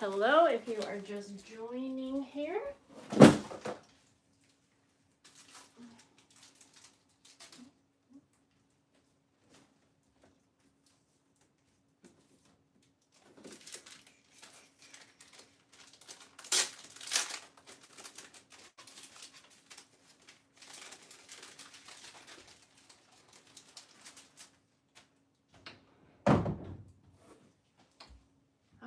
hello if you are just joining here.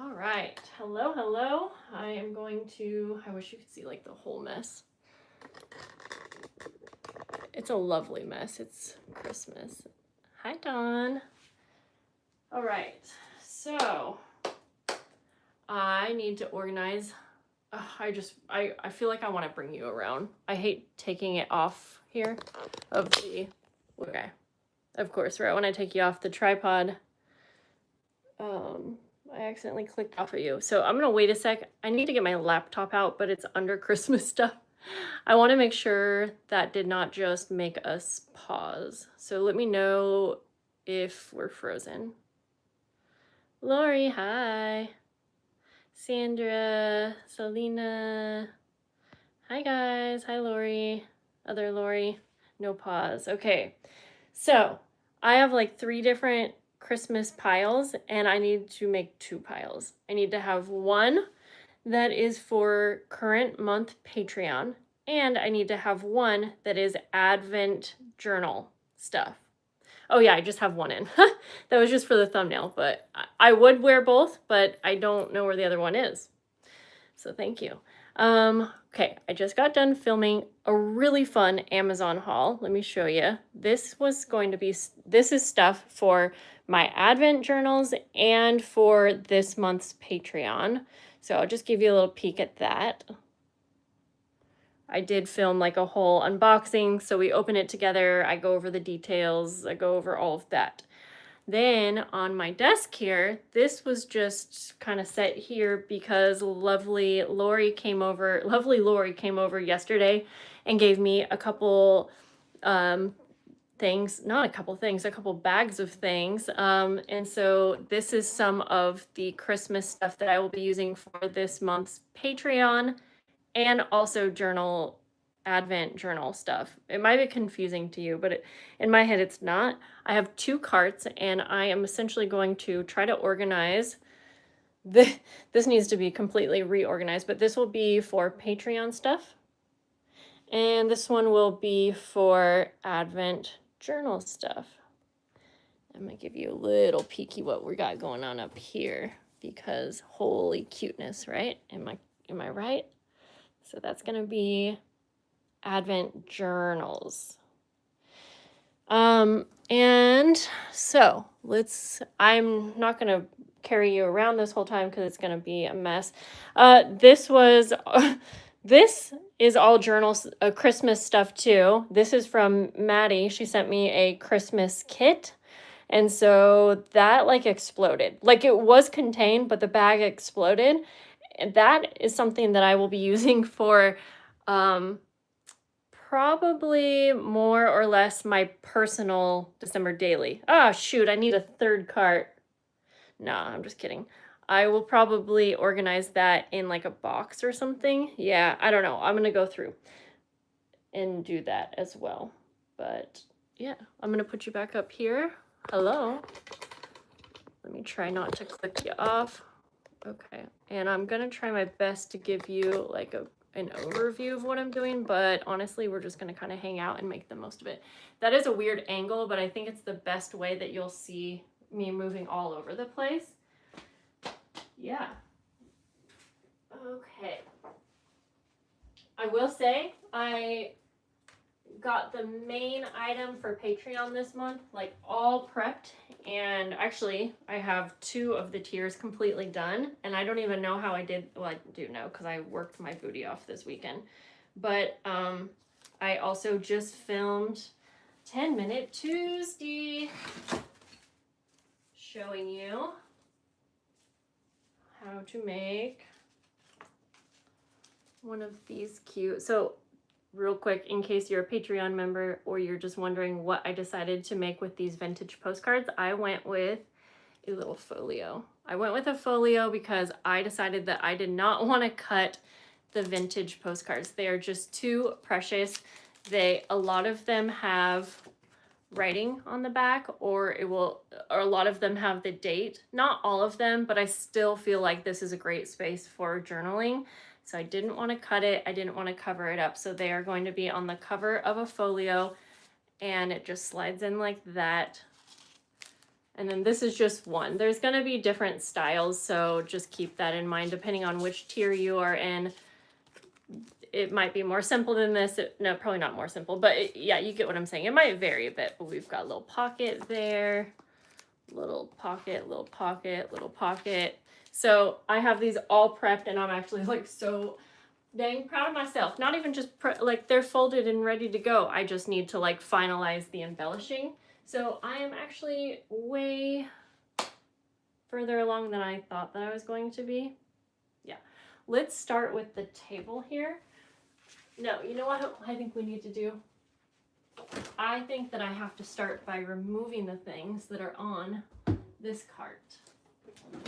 All right, hello, hello. I am going to, I wish you could see like the whole mess. It's a lovely mess. It's Christmas. Hi, Dawn. All right, so I need to organize. I feel like I want to bring you around. I hate taking it off here of the, okay. Of course, right when I take you off the tripod, I accidentally clicked off of you. So I'm gonna wait a sec. I need to get my laptop out, but it's under Christmas stuff. I want to make sure that did not just make us pause. So let me know if we're frozen. Lori, hi. Sandra, Selena. Hi guys. Hi Lori. Other Lori. No pause. Okay. So I have like 3 different Christmas piles and I need to make 2 piles. I need to have one that is for current month Patreon, and I need to have one that is Advent journal stuff. Oh yeah, I just have one in. That was just for the thumbnail, but I would wear both, but I don't know where the other one is. So thank you. Okay, I just got done filming a really fun Amazon haul. Let me show you. This is stuff for my Advent journals and for this month's Patreon. So I'll just give you a little peek at that. I did film like a whole unboxing, so we open it together, I go over the details, I go over all of that. Then on my desk here, this was just kind of set here because lovely Lori came over yesterday and gave me a couple things, not a couple things, a couple bags of things. And so this is some of the Christmas stuff that I will be using for this month's Patreon and also Advent journal stuff. It might be confusing to you, but in my head it's not. I have 2 carts and I am essentially going to try to organize. This needs to be completely reorganized, but this will be for Patreon stuff. And this one will be for Advent journal stuff. I'm gonna give you a little peeky what we got going on up here because holy cuteness, right? Am I right? So that's gonna be Advent journals. And so I'm not gonna carry you around this whole time because it's gonna be a mess. This is all journals, Christmas stuff too. This is from Maddie. She sent me a Christmas kit. And so that like exploded. Like it was contained, but the bag exploded. And that is something that I will be using for probably more or less my personal December daily. Oh, shoot, I need a 3rd cart. No, I'm just kidding. I will probably organize that in like a box or something. Yeah, I don't know. I'm going to go through and do that as well. But yeah, I'm going to put you back up here. Hello. Let me try not to click you off. Okay, and I'm going to try my best to give you like an overview of what I'm doing, but honestly, we're just going to kind of hang out and make the most of it. That is a weird angle, but I think it's the best way that you'll see me moving all over the place. Yeah. Okay. I will say I got the main item for Patreon this month, like all prepped, and actually I have 2 of the tiers completely done, and I don't even know how I did. Well, I do know because I worked my booty off this weekend, but I also just filmed 10-Minute Tuesday showing you how to make one of these cute. So real quick, in case you're a Patreon member or you're just wondering what I decided to make with these vintage postcards, I went with a little folio. I went with a folio because I decided that I did not want to cut the vintage postcards. They are just too precious. A lot of them have writing on the back, or a lot of them have the date. Not all of them, but I still feel like this is a great space for journaling. So I didn't want to cut it. I didn't want to cover it up. So they are going to be on the cover of a folio, and it just slides in like that. And then this is just one. There's going to be different styles, so just keep that in mind depending on which tier you are in. It might be more simple than this. No, probably not more simple, but yeah, you get what I'm saying. It might vary a bit, but we've got a little pocket there, little pocket, little pocket, little pocket. So I have these all prepped, and I'm actually like so dang proud of myself. Not even just like they're folded and ready to go. I just need to like finalize the embellishing. So I am actually way further along than I thought that I was going to be. Yeah. Let's start with the table here. No, you know what I think we need to do? I think that I have to start by removing the things that are on this cart.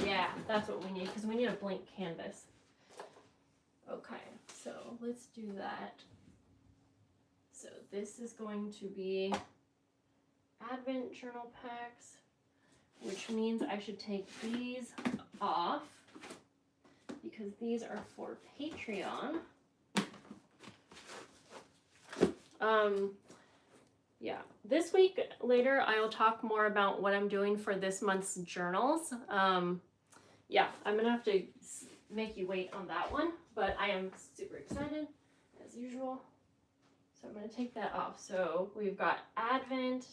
Yeah, that's what we need, because we need a blank canvas. Okay, so let's do that. So this is going to be Advent journal packs, which means I should take these off because these are for Patreon. Yeah, this week later I will talk more about what I'm doing for this month's journals. Yeah, I'm gonna have to make you wait on that one, but I am super excited as usual. So I'm gonna take that off. So we've got Advent,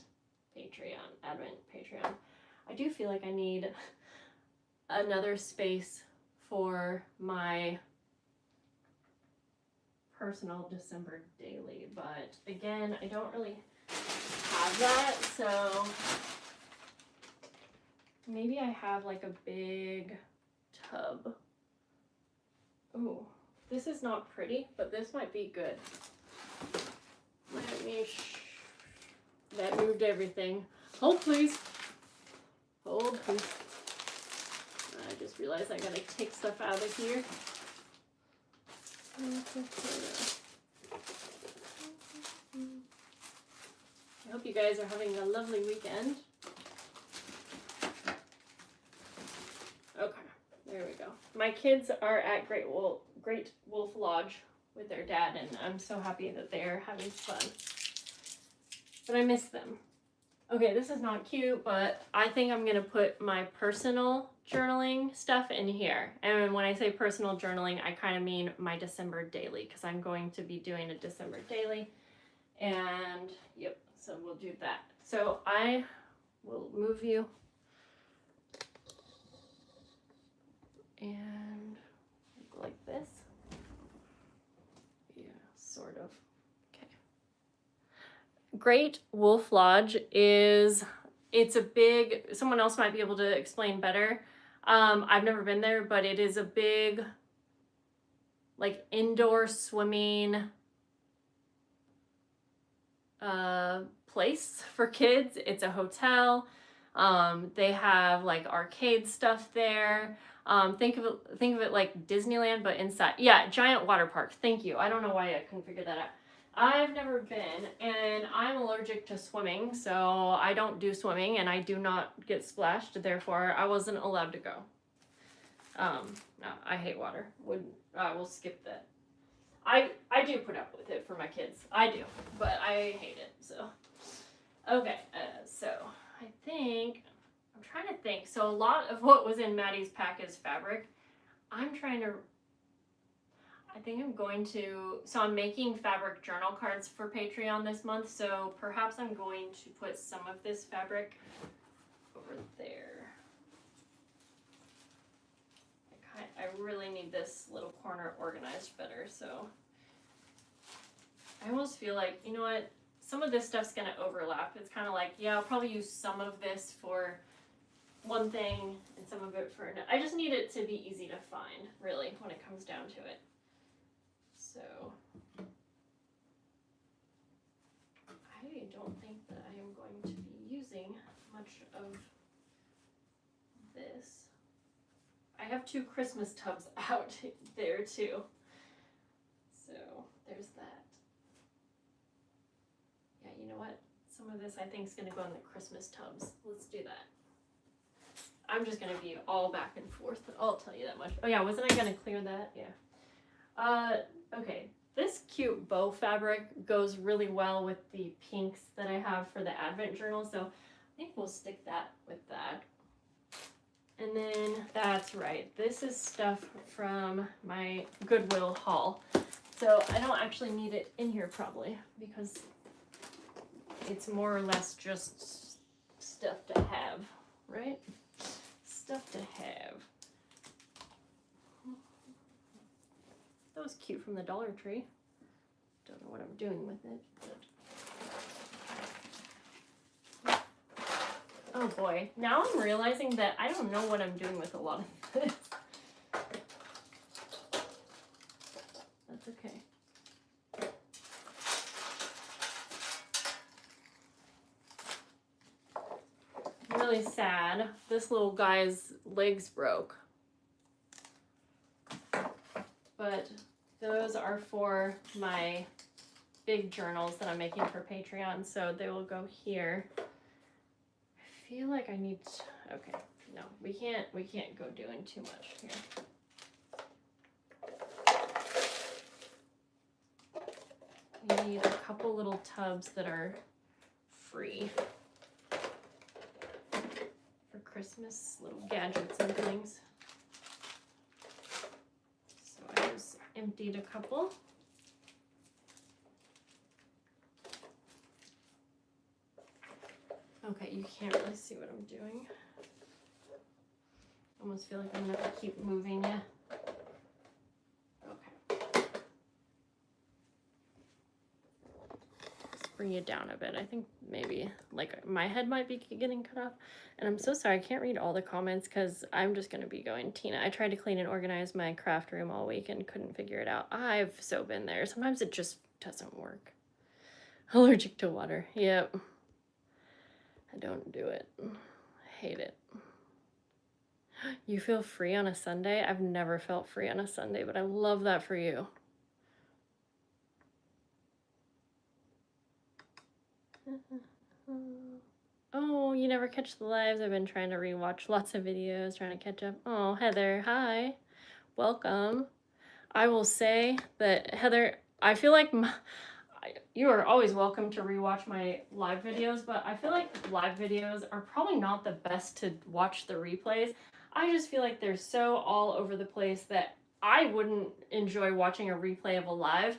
Patreon, Advent, Patreon. I do feel like I need another space for my personal December daily, but again, I don't really have that, so maybe I have like a big tub. Ooh, this is not pretty, but this might be good. Let me that moved everything. Hold please. Hold please. I just realized I gotta take stuff out of here. I hope you guys are having a lovely weekend. Okay, there we go. My kids are at Great Wolf Lodge with their dad, and I'm so happy that they're having fun. But I miss them. Okay, this is not cute, but I think I'm gonna put my personal journaling stuff in here. And when I say personal journaling, I kind of mean my December daily, because I'm going to be doing a December daily. And yep, so we'll do that. So I will move you. And like this. Yeah, sort of. Great Wolf Lodge it's a big, someone else might be able to explain better. I've never been there, but it is a big, like, indoor swimming place for kids. It's a hotel. They have like arcade stuff there. Think of it like Disneyland, but inside. Yeah, giant water park. Thank you. I don't know why I couldn't figure that out. I've never been, and I'm allergic to swimming, so I don't do swimming, and I do not get splashed, therefore I wasn't allowed to go. No, I hate water. We'll skip that. I do put up with it for my kids. I do, but I hate it, so. Okay, so I think, I'm trying to think. So a lot of what was in Maddie's pack is fabric. So I'm making fabric journal cards for Patreon this month, so perhaps I'm going to put some of this fabric over there. I really need this little corner organized better, so I almost feel like, you know what, some of this stuff's gonna overlap. It's kind of like, yeah, I'll probably use some of this for one thing and some of it for another. I just need it to be easy to find, really, when it comes down to it. So I don't think that I am going to be using much of have 2 Christmas tubs out there too. So there's that. Yeah, you know what? Some of this I think is going to go in the Christmas tubs. Let's do that. I'm just going to be all back and forth. I'll tell you that much. Oh yeah, wasn't I going to clear that? Yeah. Okay. This cute bow fabric goes really well with the pinks that I have for the Advent journal. So I think we'll stick that with that. And then, that's right, this is stuff from my Goodwill haul. So I don't actually need it in here probably because it's more or less just stuff to have, right? Stuff to have. That was cute from the Dollar Tree. Don't know what I'm doing with it, but... Oh boy, now I'm realizing that I don't know what I'm doing with a lot of this. That's okay. I'm really sad. This little guy's legs broke. But those are for my big journals that I'm making for Patreon, so they will go here. I feel like I need to, okay, no, we can't go doing too much here. We need a couple little tubs that are free for Christmas, little gadgets and things. So I just emptied a couple. Okay, you can't really see what I'm doing. I almost feel like I'm gonna have to keep moving it. Okay. Let's bring you down a bit. I think maybe like my head might be getting cut off. And I'm so sorry, I can't read all the comments because I'm just gonna be going, Tina, I tried to clean and organize my craft room all week and couldn't figure it out. I've so been there. Sometimes it just doesn't work. Allergic to water. Yep. I don't do it. I hate it. You feel free on a Sunday? I've never felt free on a Sunday, but I love that for you. Oh, you never catch the lives. I've been trying to rewatch lots of videos, trying to catch up. Oh, Heather, hi. Welcome. I will say that, Heather, I feel like you are always welcome to rewatch my live videos, but I feel like live videos are probably not the best to watch the replays. I just feel like they're so all over the place that I wouldn't enjoy watching a replay of a live.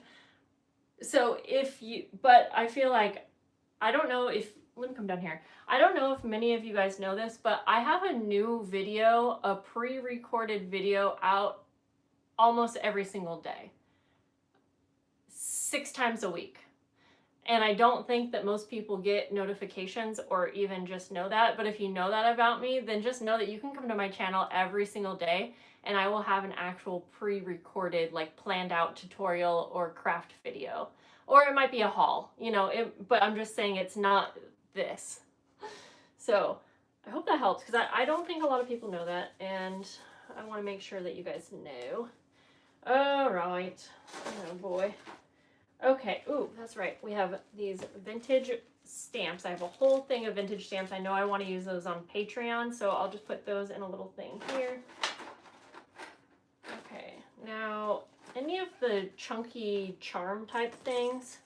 So but I feel like, I don't know if, let me come down here. I don't know if many of you guys know this, but I have a new video, a pre-recorded video out almost every single day. 6 times a week. And I don't think that most people get notifications or even just know that. But if you know that about me, then just know that you can come to my channel every single day and I will have an actual pre-recorded, like planned out tutorial or craft video. Or it might be a haul, you know, but I'm just saying it's not this. So I hope that helps because I don't think a lot of people know that. And I want to make sure that you guys know. All right. Oh boy. Okay, ooh, that's right. We have these vintage stamps. I have a whole thing of vintage stamps. I know I want to use those on Patreon, so I'll just put those in a little thing here. Okay, now any of the chunky charm type things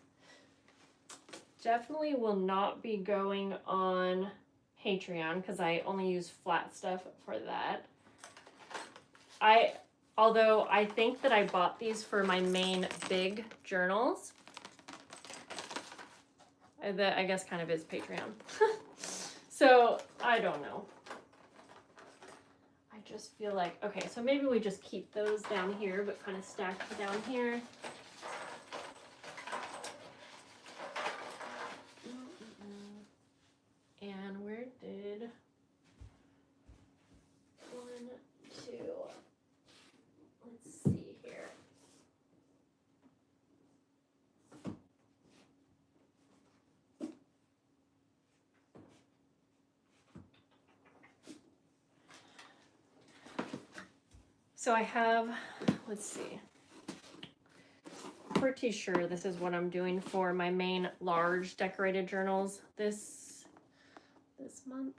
definitely will not be going on Patreon because I only use flat stuff for that. Although I think that I bought these for my main big journals. That I guess kind of is Patreon. So I don't know. I just feel like, okay, so maybe we just keep those down here, but kind of stacked down here. And where did 1, 2, let's see here. So I have, let's see, pretty sure this is what I'm doing for my main large decorated journals this month,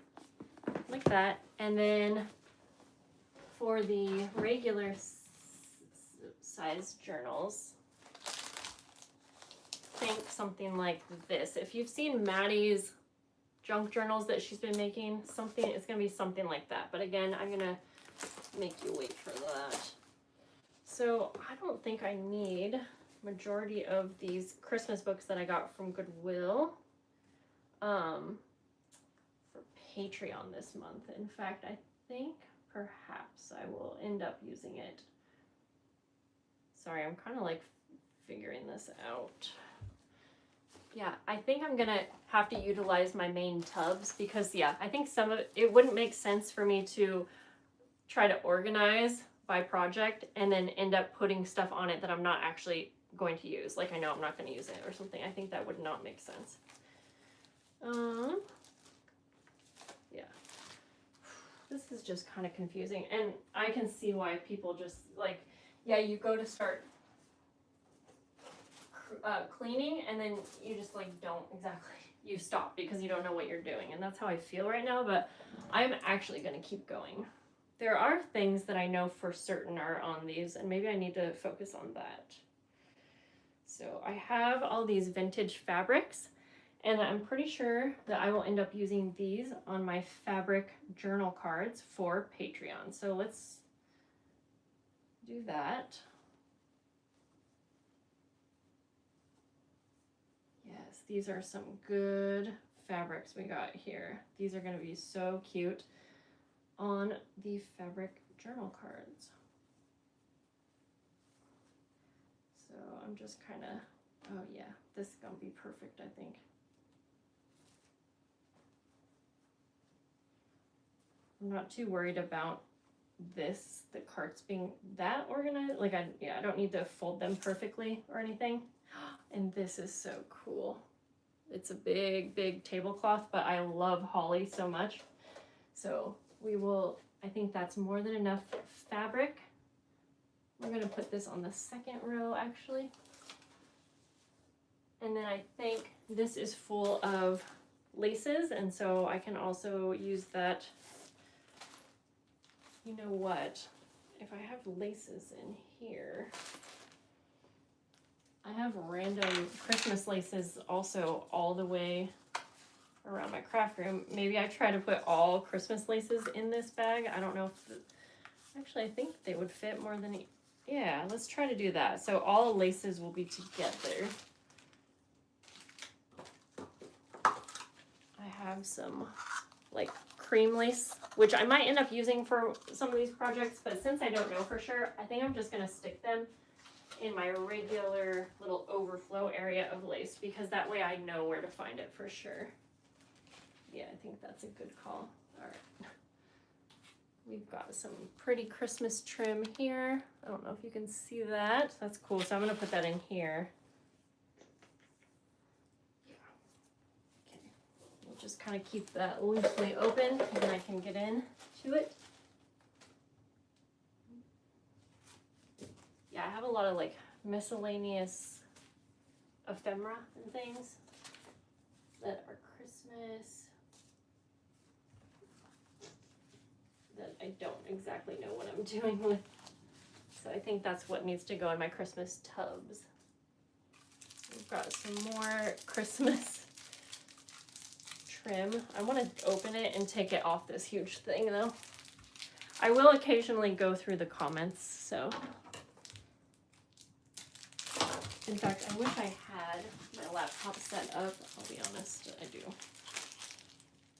like that. And then for the regular size journals, think something like this. If you've seen Maddie's junk journals that she's been making, something, it's gonna be something like that. But again, I'm gonna make you wait for that. So I don't think I need majority of these Christmas books that I got from Goodwill for Patreon this month. In fact, I think perhaps I will end up using it. Sorry, I'm kind of like figuring this out. Yeah, I think I'm gonna have to utilize my main tubs because, yeah, I think some of it wouldn't make sense for me to try to organize by project and then end up putting stuff on it that I'm not actually going to use. Like I know I'm not going to use it or something. I think that would not make sense. Yeah. This is just kind of confusing, and I can see why people just like, yeah, you go to start cleaning and then you just like don't exactly, you stop because you don't know what you're doing, and that's how I feel right now, but I'm actually going to keep going. There are things that I know for certain are on these, and maybe I need to focus on that. So I have all these vintage fabrics, and I'm pretty sure that I will end up using these on my fabric journal cards for Patreon. So let's do that. Yes, these are some good fabrics we got here. These are going to be so cute on the fabric journal cards. So I'm just kind of, oh yeah, this is gonna be perfect, I think. I'm not too worried about this, the cards being that organized. Like I don't need to fold them perfectly or anything. And this is so cool. It's a big, big tablecloth, but I love holly so much. So we will, I think that's more than enough fabric. We're going to put this on the second row actually. And then I think this is full of laces, and so I can also use that. You know what? If I have laces in here, I have random Christmas laces also all the way around my craft room. Maybe I try to put all Christmas laces in this bag. I don't know if, actually I think they would fit more than, yeah, let's try to do that. So all laces will be together. I have some like cream lace, which I might end up using for some of these projects, but since I don't know for sure, I think I'm just gonna stick them in my regular little overflow area of lace, because that way I know where to find it for sure. Yeah, I think that's a good call. All right. We've got some pretty Christmas trim here. I don't know if you can see that. That's cool. So I'm going to put that in here. Yeah. Okay. We'll just kind of keep that loosely open and then I can get in to it. Yeah, I have a lot of like miscellaneous ephemera and things that are Christmas that I don't exactly know what I'm doing with. So I think that's what needs to go in my Christmas tubs. We've got some more Christmas trim. I want to open it and take it off this huge thing though. I will occasionally go through the comments, so. In fact, I wish I had my laptop set up. I'll be honest, I do.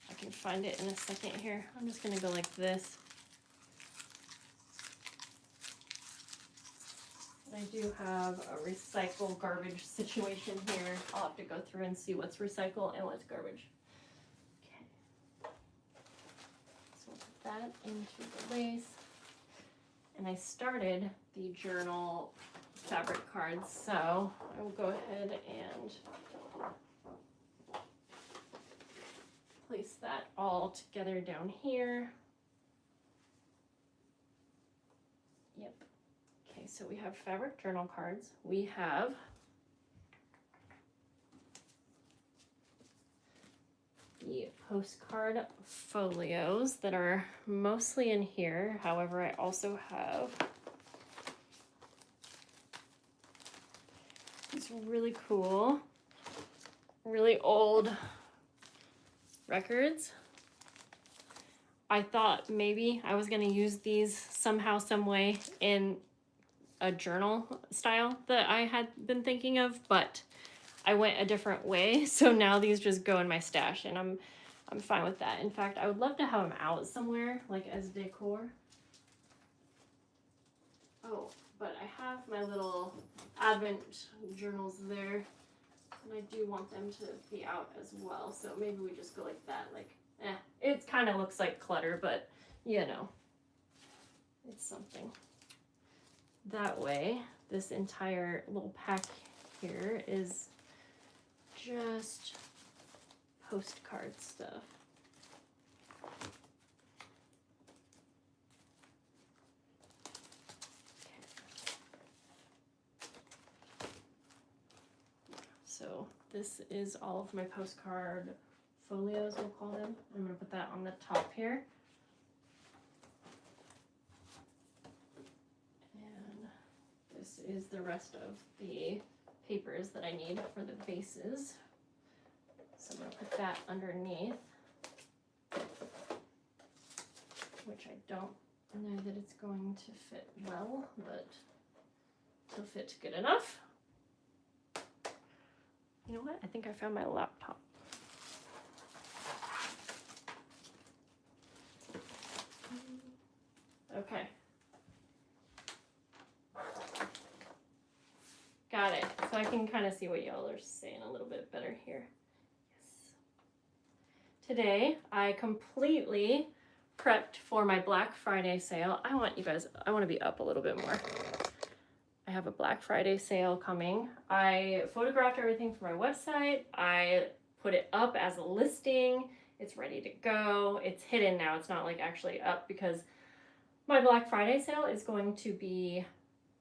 I can find it in a second here. I'm just gonna go like this. I do have a recycle garbage situation here. I'll have to go through and see what's recycle and what's garbage. Okay. So we'll put that into the lace. And I started the journal fabric cards, so I will go ahead and place that all together down here. Yeah, Okay, so we have fabric journal cards. We have the postcard folios that are mostly in here. However, I also have these really cool, really old records. I thought maybe I was going to use these somehow, some way in a journal style that I had been thinking of, but I went a different way. So now these just go in my stash, and I'm fine with that. In fact, I would love to have them out somewhere, like as decor. Oh, but I have my little Advent journals there, and I do want them to be out as well. So maybe we just go like that, like, it kind of looks like clutter, but you know, it's something. That way, this entire little pack here is just postcard stuff. So this is all of my postcard folios, we'll call them. I'm going to put that on the top here. And this is the rest of the papers that I need for the bases. So I'm going to put that underneath, which I don't know that it's going to fit well, but it'll fit good enough. You know what? I think I found my laptop. Okay. Got it. So I can kind of see what y'all are saying a little bit better here. Yes. Today, I completely prepped for my Black Friday sale. I want to be up a little bit more. I have a Black Friday sale coming. I photographed everything for my website. I put it up as a listing. It's ready to go. It's hidden now. It's not like actually up because my Black Friday sale is going to be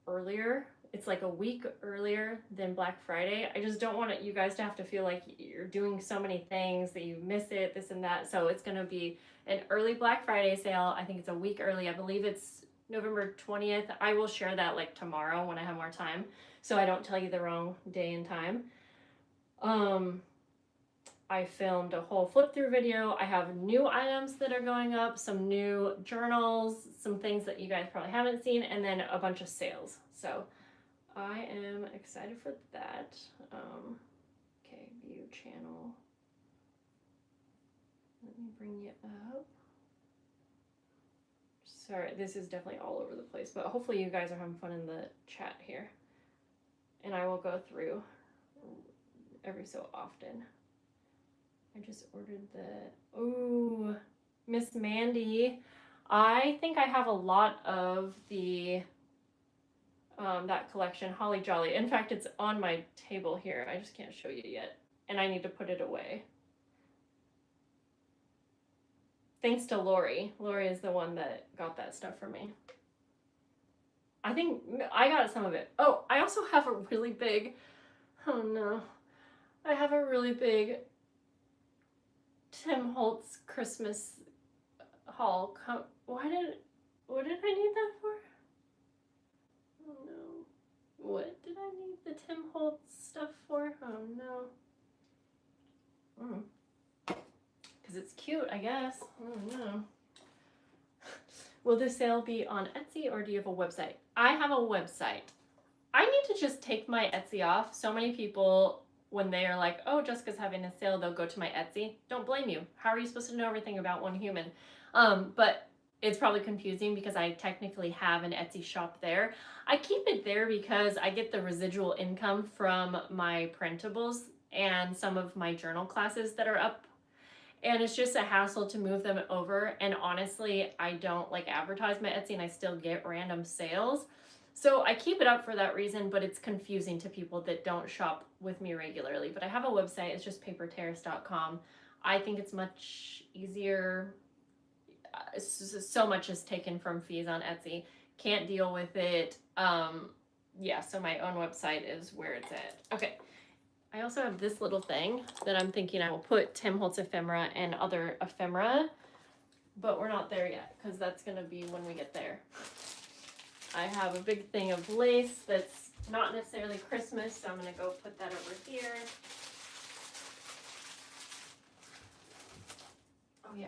earlier. It's like a week earlier than Black Friday. I just don't want you guys to have to feel like you're doing so many things that you miss it, this and that. So it's going to be an early Black Friday sale. I think it's a week early. I believe it's November 20th. I will share that like tomorrow when I have more time, so I don't tell you the wrong day and time. I filmed a whole flip through video. I have new items that are going up, some new journals, some things that you guys probably haven't seen, and then a bunch of sales. So I am excited for that. Okay, view channel. Let me bring you up. Sorry, this is definitely all over the place, but hopefully you guys are having fun in the chat here. And I will go through every so often. I just ordered the, ooh, Miss Mandy. I think I have a lot of the, that collection, Holly Jolly. In fact, it's on my table here. I just can't show you yet. And I need to put it away. Thanks to Lori. Lori is the one that got that stuff for me. I think I got some of it. Oh, I also have a really big, oh no. I have a really big Tim Holtz Christmas haul. What did I need that for? Oh no. What did I need the Tim Holtz stuff for? Oh no. Because it's cute, I guess. I don't know. Will this sale be on Etsy or do you have a website? I have a website. I need to just take my Etsy off. So many people, when they are like, oh, Jessica's having a sale, they'll go to my Etsy. Don't blame you. How are you supposed to know everything about one human? But it's probably confusing because I technically have an Etsy shop there. I keep it there because I get the residual income from my printables and some of my journal classes that are up. And it's just a hassle to move them over. And honestly, I don't like advertise my Etsy and I still get random sales. So I keep it up for that reason, but it's confusing to people that don't shop with me regularly. But I have a website, it's just paperterrace.com. I think it's much easier. So much is taken from fees on Etsy. Can't deal with it. Yeah, so my own website is where it's at. Okay. I also have this little thing that I'm thinking I will put Tim Holtz ephemera and other ephemera, but we're not there yet because that's going to be when we get there. I have a big thing of lace that's not necessarily Christmas, so I'm going to go put that over here. Oh, yeah.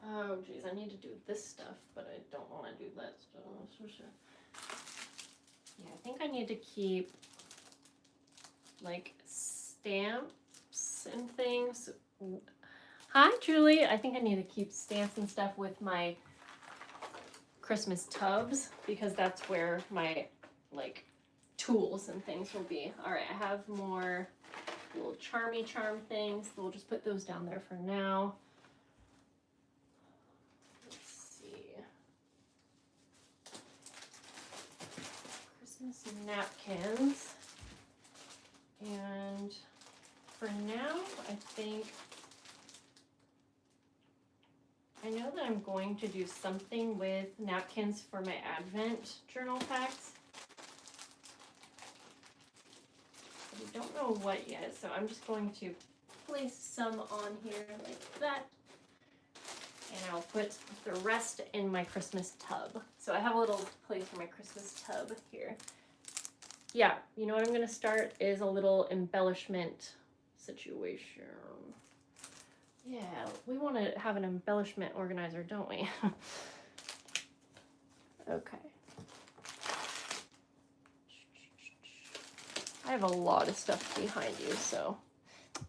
Oh, geez, I need to do this stuff, but I don't want to do that stuff. Yeah, I think I need to keep, like, stamps and things. Hi, Julie. I think I need to keep stamps and stuff with my Christmas tubs because that's where my, like, tools and things will be. All right, I have more little charm things. We'll just put those down there for now. Let's see. Christmas napkins. And for now, I know that I'm going to do something with napkins for my Advent journal packs. I don't know what yet, so I'm just going to place some on here like that. And I'll put the rest in my Christmas tub. So I have a little place for my Christmas tub here. Yeah, you know what I'm going to start is a little embellishment situation. Yeah, we want to have an embellishment organizer, don't we? Okay. I have a lot of stuff behind you, so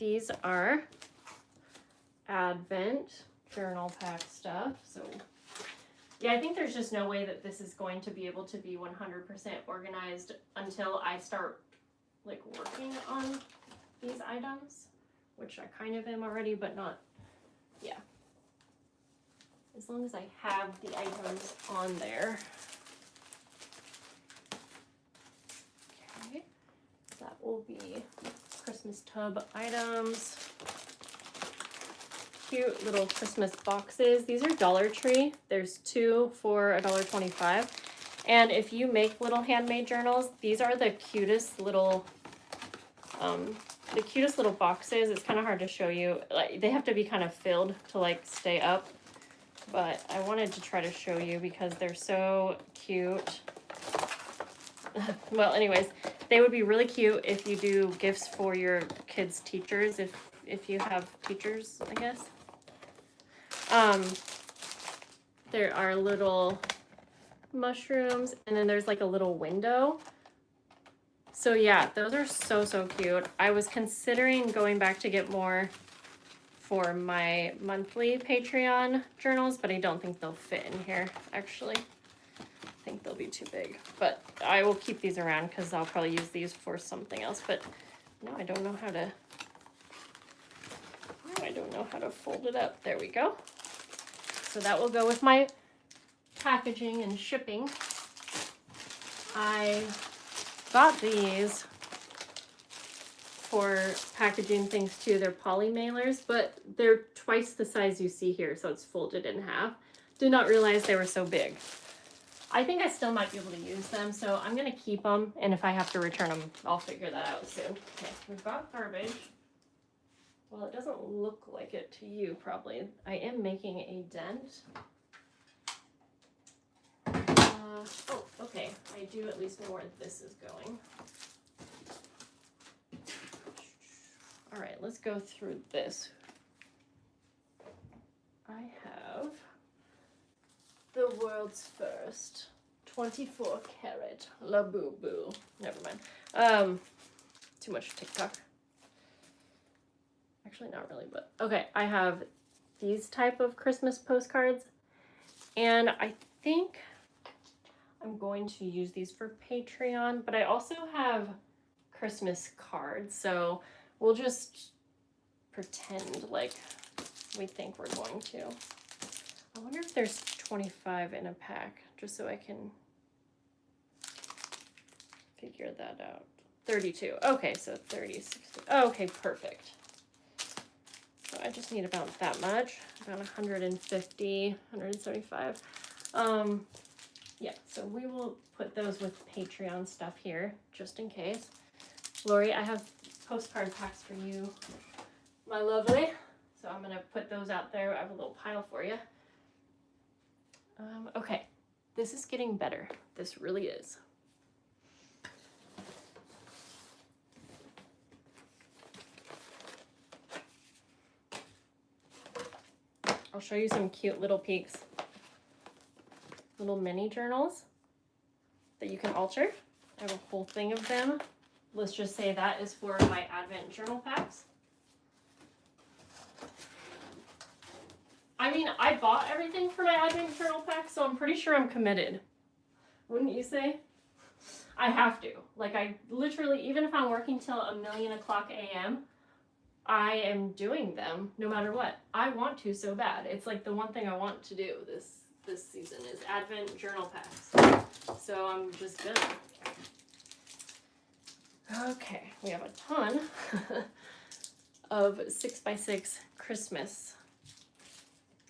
these are Advent journal pack stuff. So yeah, I think there's just no way that this is going to be able to be 100% organized until I start like working on these items, which I kind of am already, but not, yeah. As long as I have the items on there. Okay, that will be Christmas tub items. Cute little Christmas boxes. These are Dollar Tree. There's 2 for $1.25. And if you make little handmade journals, these are the cutest little boxes. It's kind of hard to show you. Like, they have to be kind of filled to like stay up. But I wanted to try to show you because they're so cute. Well, anyways, they would be really cute if you do gifts for your kids' teachers, if you have teachers, I guess. There are little mushrooms, and then there's like a little window. So yeah, those are so cute. I was considering going back to get more for my monthly Patreon journals, but I don't think they'll fit in here, actually. I think they'll be too big, but I will keep these around because I'll probably use these for something else. But no, I don't know how to fold it up. There we go. So that will go with my packaging and shipping. I got these for packaging things too. They're poly mailers, but they're twice the size you see here, so it's folded in half. Did not realize they were so big. I think I still might be able to use them, so I'm going to keep them, and if I have to return them, I'll figure that out soon. Okay, we've got garbage. Well, it doesn't look like it to you, probably. I am making a dent. Oh, okay. I do at least know where this is going. All right, let's go through this. I have the world's first 24 karat Labubu. Never mind. Too much TikTok. Actually, not really, but okay. I have these type of Christmas postcards, and I think I'm going to use these for Patreon, but I also have Christmas cards, so we'll just pretend like we think we're going to. I wonder if there's 25 in a pack, just so I can figure that out. 32. Okay, so 30, 60. Okay, perfect. So I just need about that much, about 150, 175. Yeah, so we will put those with Patreon stuff here, just in case. Lori, I have postcard packs for you, my lovely. So I'm gonna put those out there. I have a little pile for you. Okay, this is getting better. This really is. I'll show you some cute little peeks. Little mini journals that you can alter. I have a whole thing of them. Let's just say that is for my Advent journal packs. I mean, I bought everything for my Advent journal pack, so I'm pretty sure I'm committed. Wouldn't you say? I have to. Like, I literally, even if I'm working till 1:00 a.m., I am doing them no matter what. I want to so bad. It's like the one thing I want to do this season is Advent journal packs. So I'm just gonna. Okay, we have a ton of 6x6 Christmas.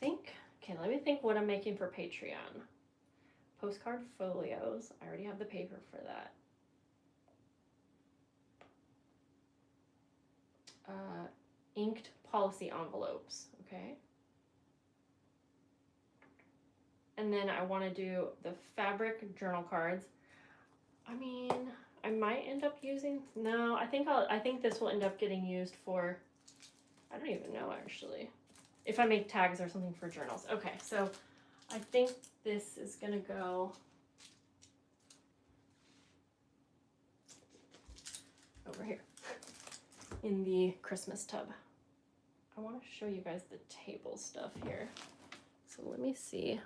Okay, let me think what I'm making for Patreon. Postcard folios. I already have the paper for that. Inked policy envelopes, okay? And then I want to do the fabric journal cards. I mean, I might end up using, no, I think this will end up getting used for, I don't even know actually, if I make tags or something for journals. Okay, so I think this is gonna go over here in the Christmas tub. I want to show you guys the table stuff here. So let me see.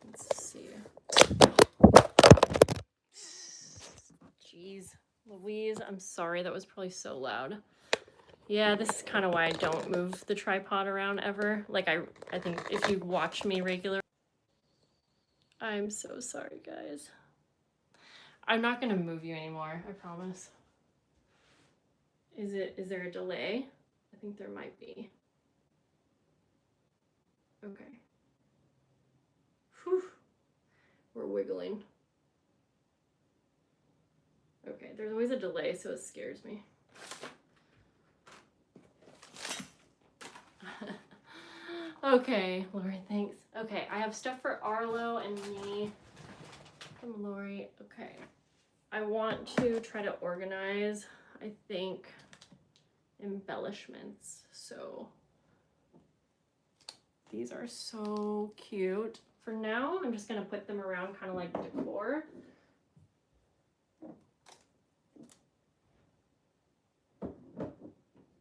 Let's see. Jeez, Louise, I'm sorry, that was probably so loud. Yeah, this is kind of why I don't move the tripod around ever. Like, I think if you watch me regularly. I'm so sorry, guys. I'm not gonna move you anymore, I promise. Is there a delay? I think there might be. Okay. Whew. We're wiggling. Okay, there's always a delay, so it scares me. Okay, Lori, thanks. Okay, I have stuff for Arlo and me from Lori. Okay. I want to try to organize, I think, embellishments. So these are so cute. For now, I'm just gonna put them around kind of like decor.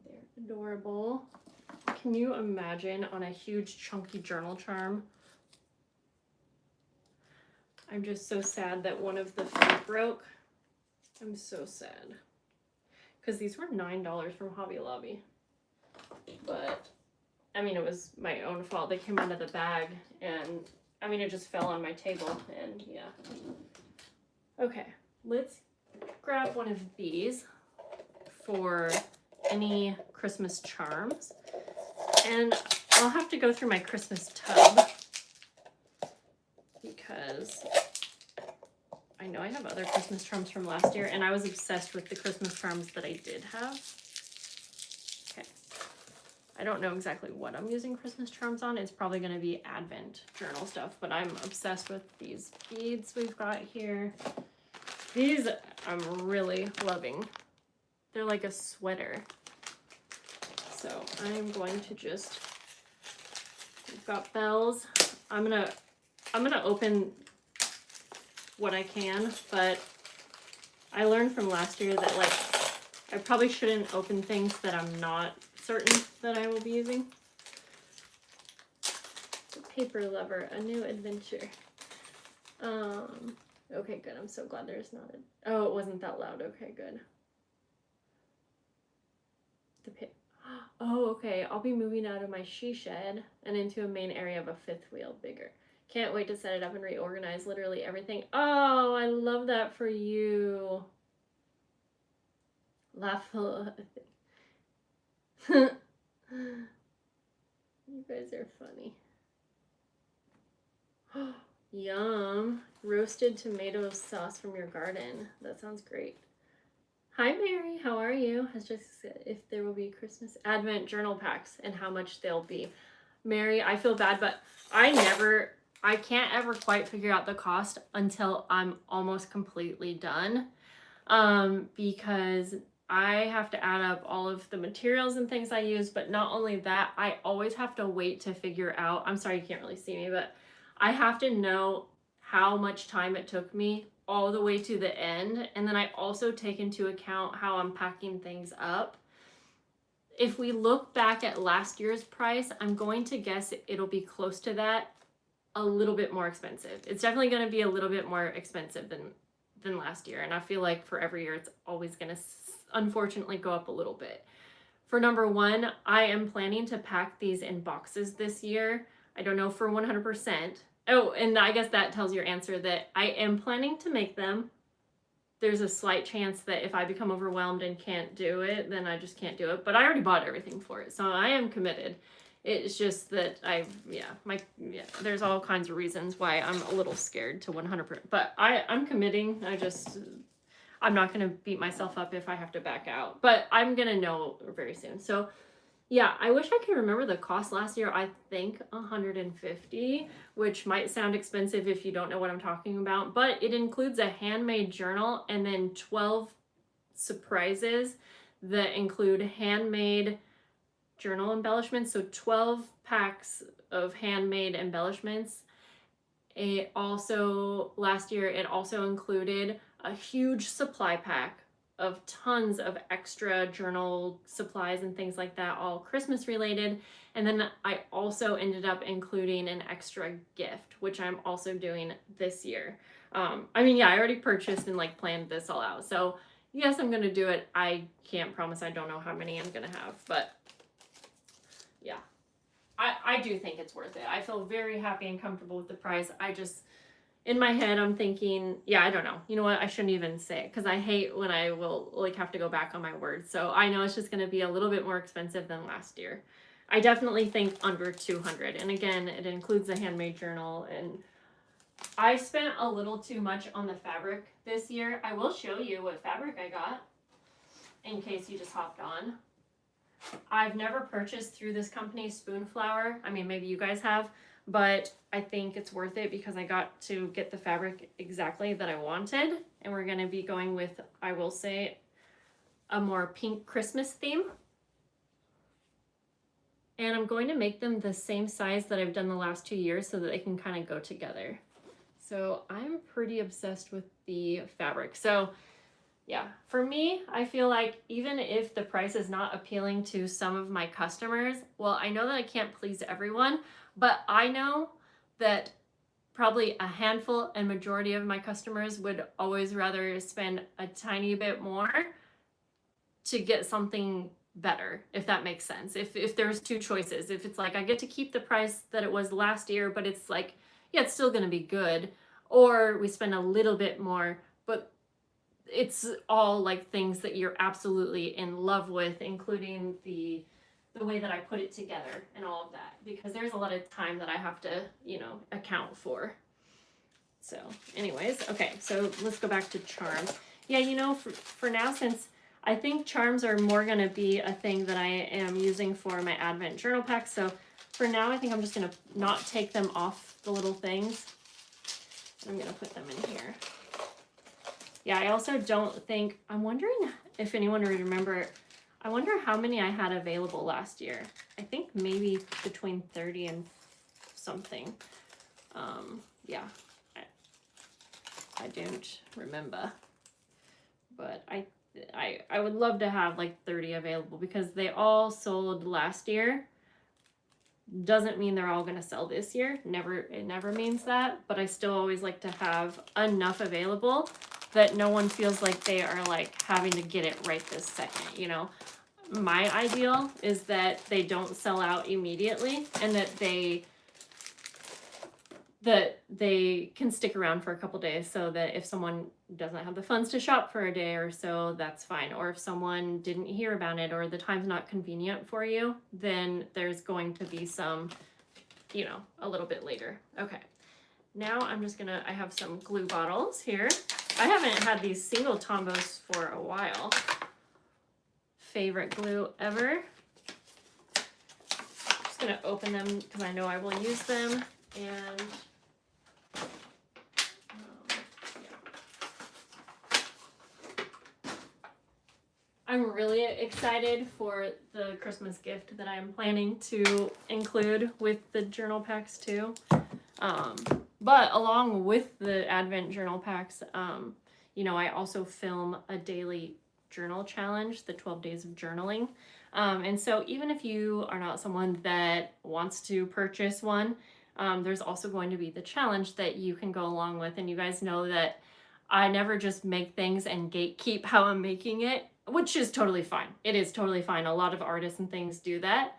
They're adorable. Can you imagine on a huge chunky journal charm? I'm just so sad that one of the feet broke. I'm so sad. Because these were $9 from Hobby Lobby. But, I mean, it was my own fault. They came out of the bag and, I mean, it just fell on my table and yeah. Okay, let's grab one of these for any Christmas charms. And I'll have to go through my Christmas tub because I know I have other Christmas charms from last year and I was obsessed with the Christmas charms that I did have. Okay. I don't know exactly what I'm using Christmas charms on. It's probably going to be Advent journal stuff, but I'm obsessed with these beads we've got here. These I'm really loving. They're like a sweater. So I'm going to just, we've got bells. I'm gonna open what I can, but I learned from last year that like I probably shouldn't open things that I'm not certain that I will be using. The paper lover, a new adventure. Okay, good. I'm so glad there's not a, oh, it wasn't that loud. Okay, good. Oh, okay. I'll be moving out of my she shed and into a main area of a fifth wheel bigger. Can't wait to set it up and reorganize literally everything. Oh, I love that for you. Laugh. guys are funny. Yum. Roasted tomato sauce from your garden. That sounds great. Hi, Mary. How are you? Has just said if there will be Christmas Advent journal packs and how much they'll be. Mary, I feel bad, but I can't ever quite figure out the cost until I'm almost completely done. Because I have to add up all of the materials and things I use, but not only that, I always have to wait to figure out, I'm sorry you can't really see me, but I have to know how much time it took me all the way to the end. And then I also take into account how I'm packing things up. If we look back at last year's price, I'm going to guess it'll be close to that, a little bit more expensive. It's definitely going to be a little bit more expensive than last year. And I feel like for every year, it's always going to unfortunately go up a little bit. For number one, I am planning to pack these in boxes this year. I don't know for 100%. Oh, and I guess that tells your answer that I am planning to make them. There's a slight chance that if I become overwhelmed and can't do it, then I just can't do it. But I already bought everything for it, so I am committed. It's just that there's all kinds of reasons why I'm a little scared to 100%. But I'm committing. I'm not going to beat myself up if I have to back out. But I'm going to know very soon. So yeah, I wish I could remember the cost last year. I think $150, which might sound expensive if you don't know what I'm talking about, but it includes a handmade journal and then 12 surprises that include handmade journal embellishments. So 12 packs of handmade embellishments. Last year, it also included a huge supply pack of tons of extra journal supplies and things like that, all Christmas related. And then I also ended up including an extra gift, which I'm also doing this year. I already purchased and planned this all out. So yes, I'm going to do it. I can't promise. I don't know how many I'm going to have, but yeah, I do think it's worth it. I feel very happy and comfortable with the price. In my head, I'm thinking, I don't know. You know what? I shouldn't even say it because I hate when I will have to go back on my word. So I know it's just going to be a little bit more expensive than last year. I definitely think under 200. And again, it includes a handmade journal. And I spent a little too much on the fabric this year. I will show you what fabric I got in case you just hopped on. I've never purchased through this company, Spoonflower. Maybe you guys have. But I think it's worth it because I got to get the fabric exactly that I wanted. And we're going to be going with, I will say, a more pink Christmas theme. And I'm going to make them the same size that I've done the last 2 years so that they can kind of go together. So I'm pretty obsessed with the fabric. So yeah, for me, I feel like even if the price is not appealing to some of my customers, well, I know that I can't please everyone. But I know that probably a handful and majority of my customers would always rather spend a tiny bit more to get something better, if that makes sense. If there's two choices, if it's I get to keep the price that it was last year, but it's it's still going to be good, or we spend a little bit more, but it's all things that you're absolutely in love with, including the way that I put it together and all of that, because there's a lot of time that I have to, account for. So anyways, okay, so let's go back to charms. Yeah, for now, since I think charms are more going to be a thing that I am using for my Advent journal pack. So for now, I think I'm just going to not take them off the little things. I'm going to put them in here. Yeah, I also don't think, I'm wondering if anyone would remember, I wonder how many I had available last year. I think maybe between 30 and something. Yeah, I don't remember. But I would love to have 30 available because they all sold last year. Doesn't mean they're all going to sell this year. It never means that. But I still always like to have enough available that no one feels like they are having to get it right this second, My ideal is that they don't sell out immediately and that they can stick around for a couple days so that if someone doesn't have the funds to shop for a day or so, that's fine. Or if someone didn't hear about it or the time's not convenient for you, then there's going to be some you know, a little bit later. Okay. Now I'm just gonna, I have some glue bottles here. I haven't had these single Tombos for a while. Favorite glue ever. Just gonna open them because I know I will use them. And I'm really excited for the Christmas gift that I'm planning to include with the journal packs too. But along with the Advent journal packs, you know, I also film a daily journal challenge, the 12 days of journaling. And so even if you are not someone that wants to purchase one, there's also going to be the challenge that you can go along with. And you guys know that I never just make things and gatekeep how I'm making it, which is totally fine. It is totally fine. A lot of artists and things do that.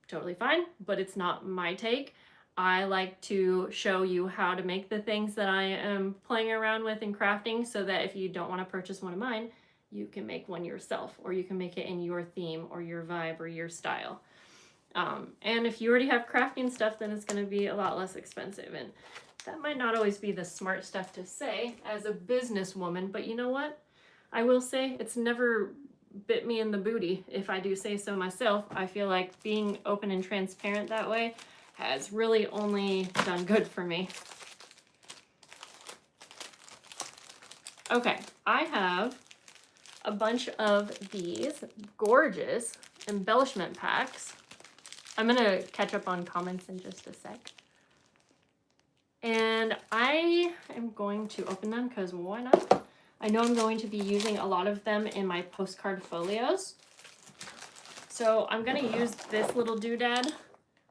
Totally fine, but it's not my take. I like to show you how to make the things that I am playing around with and crafting so that if you don't want to purchase one of mine, you can make one yourself, or you can make it in your theme or your vibe or your style. And if you already have crafting stuff, then it's going to be a lot less expensive. And that might not always be the smart stuff to say as a businesswoman, but you know what? I will say it's never bit me in the booty, if I do say so myself. I feel like being open and transparent that way has really only done good for me. Okay, I have a bunch of these gorgeous embellishment packs. I'm gonna catch up on comments in just a sec. And I am going to open them because why not? I know I'm going to be using a lot of them in my postcard folios. So I'm gonna use this little doodad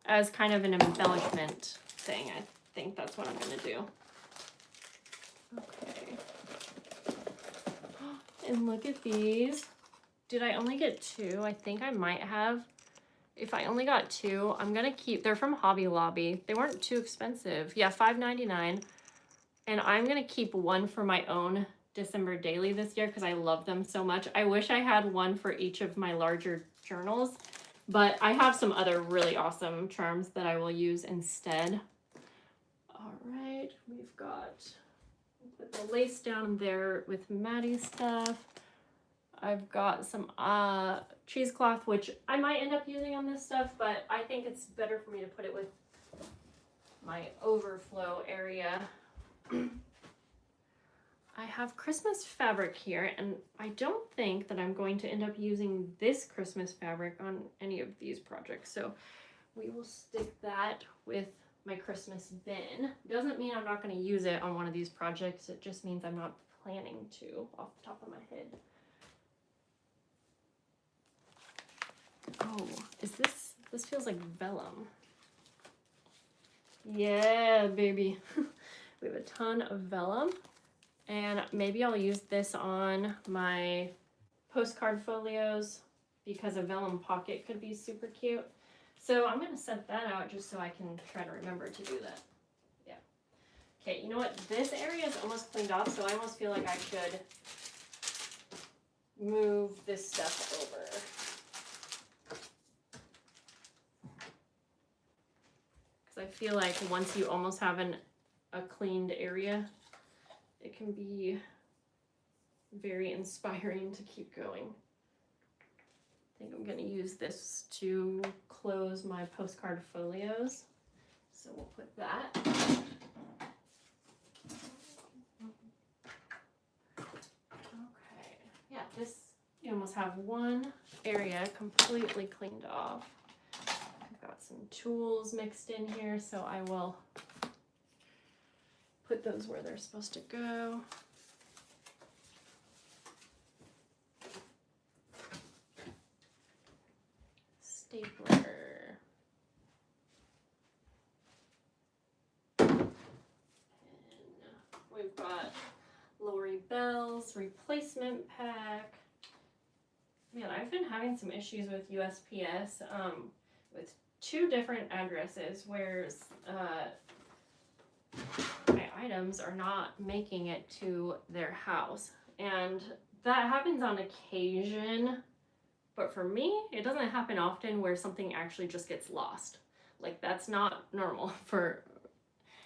as kind of an embellishment thing. I think that's what I'm gonna do. Okay. And look at these. Did I only get 2? I think I might have. If I only got 2, I'm gonna keep, they're from Hobby Lobby. They weren't too expensive. Yeah, $5.99. And I'm gonna keep one for my own December daily this year because I love them so much. I wish I had one for each of my larger journals, but I have some other really awesome charms that I will use instead. All right, we've got, put the lace down there with Maddie's stuff. I've got some cheesecloth, which I might end up using on this stuff, but I think it's better for me to put it with my overflow area. I have Christmas fabric here, and I don't think that I'm going to end up using this Christmas fabric on any of these projects, so we will stick that with my Christmas bin. Doesn't mean I'm not going to use it on one of these projects, it just means I'm not planning to off the top of my head. Oh, is this feels like vellum. Yeah, baby. We have a ton of vellum, and maybe I'll use this on my postcard folios because a vellum pocket could be super cute. So I'm gonna set that out just so I can try to remember to do that. Yeah. Okay, you know what? This area is almost cleaned off, so I almost feel like I should move this stuff over. I feel like once you almost have a cleaned area, it can be very inspiring to keep going. I think I'm going to use this to close my postcard folios. So we'll put that. Okay, yeah, this, you almost have one area completely cleaned off. Got some tools mixed in here, so I will put those where they're supposed to go. Stapler. And we've got Lori Bell's replacement pack. Man, I've been having some issues with USPS with 2 different addresses where my items are not making it to their house, and that happens on occasion, but for me it doesn't happen often where something actually just gets lost. Like, that's not normal for,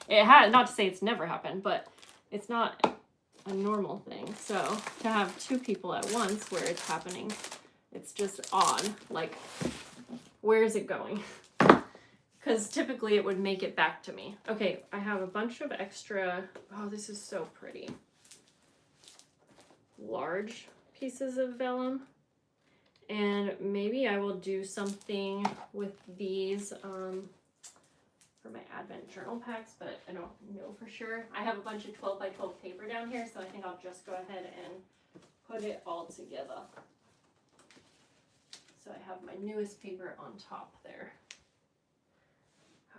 it had, not to say it's never happened, but it's not a normal thing. So to have two people at once where it's happening, it's just odd. Like, where is it going? Because typically it would make it back to me. Okay, I have a bunch of extra, oh, this is so pretty, large pieces of vellum. And maybe I will do something with these for my Advent journal packs, but I don't know for sure. I have a bunch of 12 by 12 paper down here, so I think I'll just go ahead and put it all together. So I have my newest paper on top there.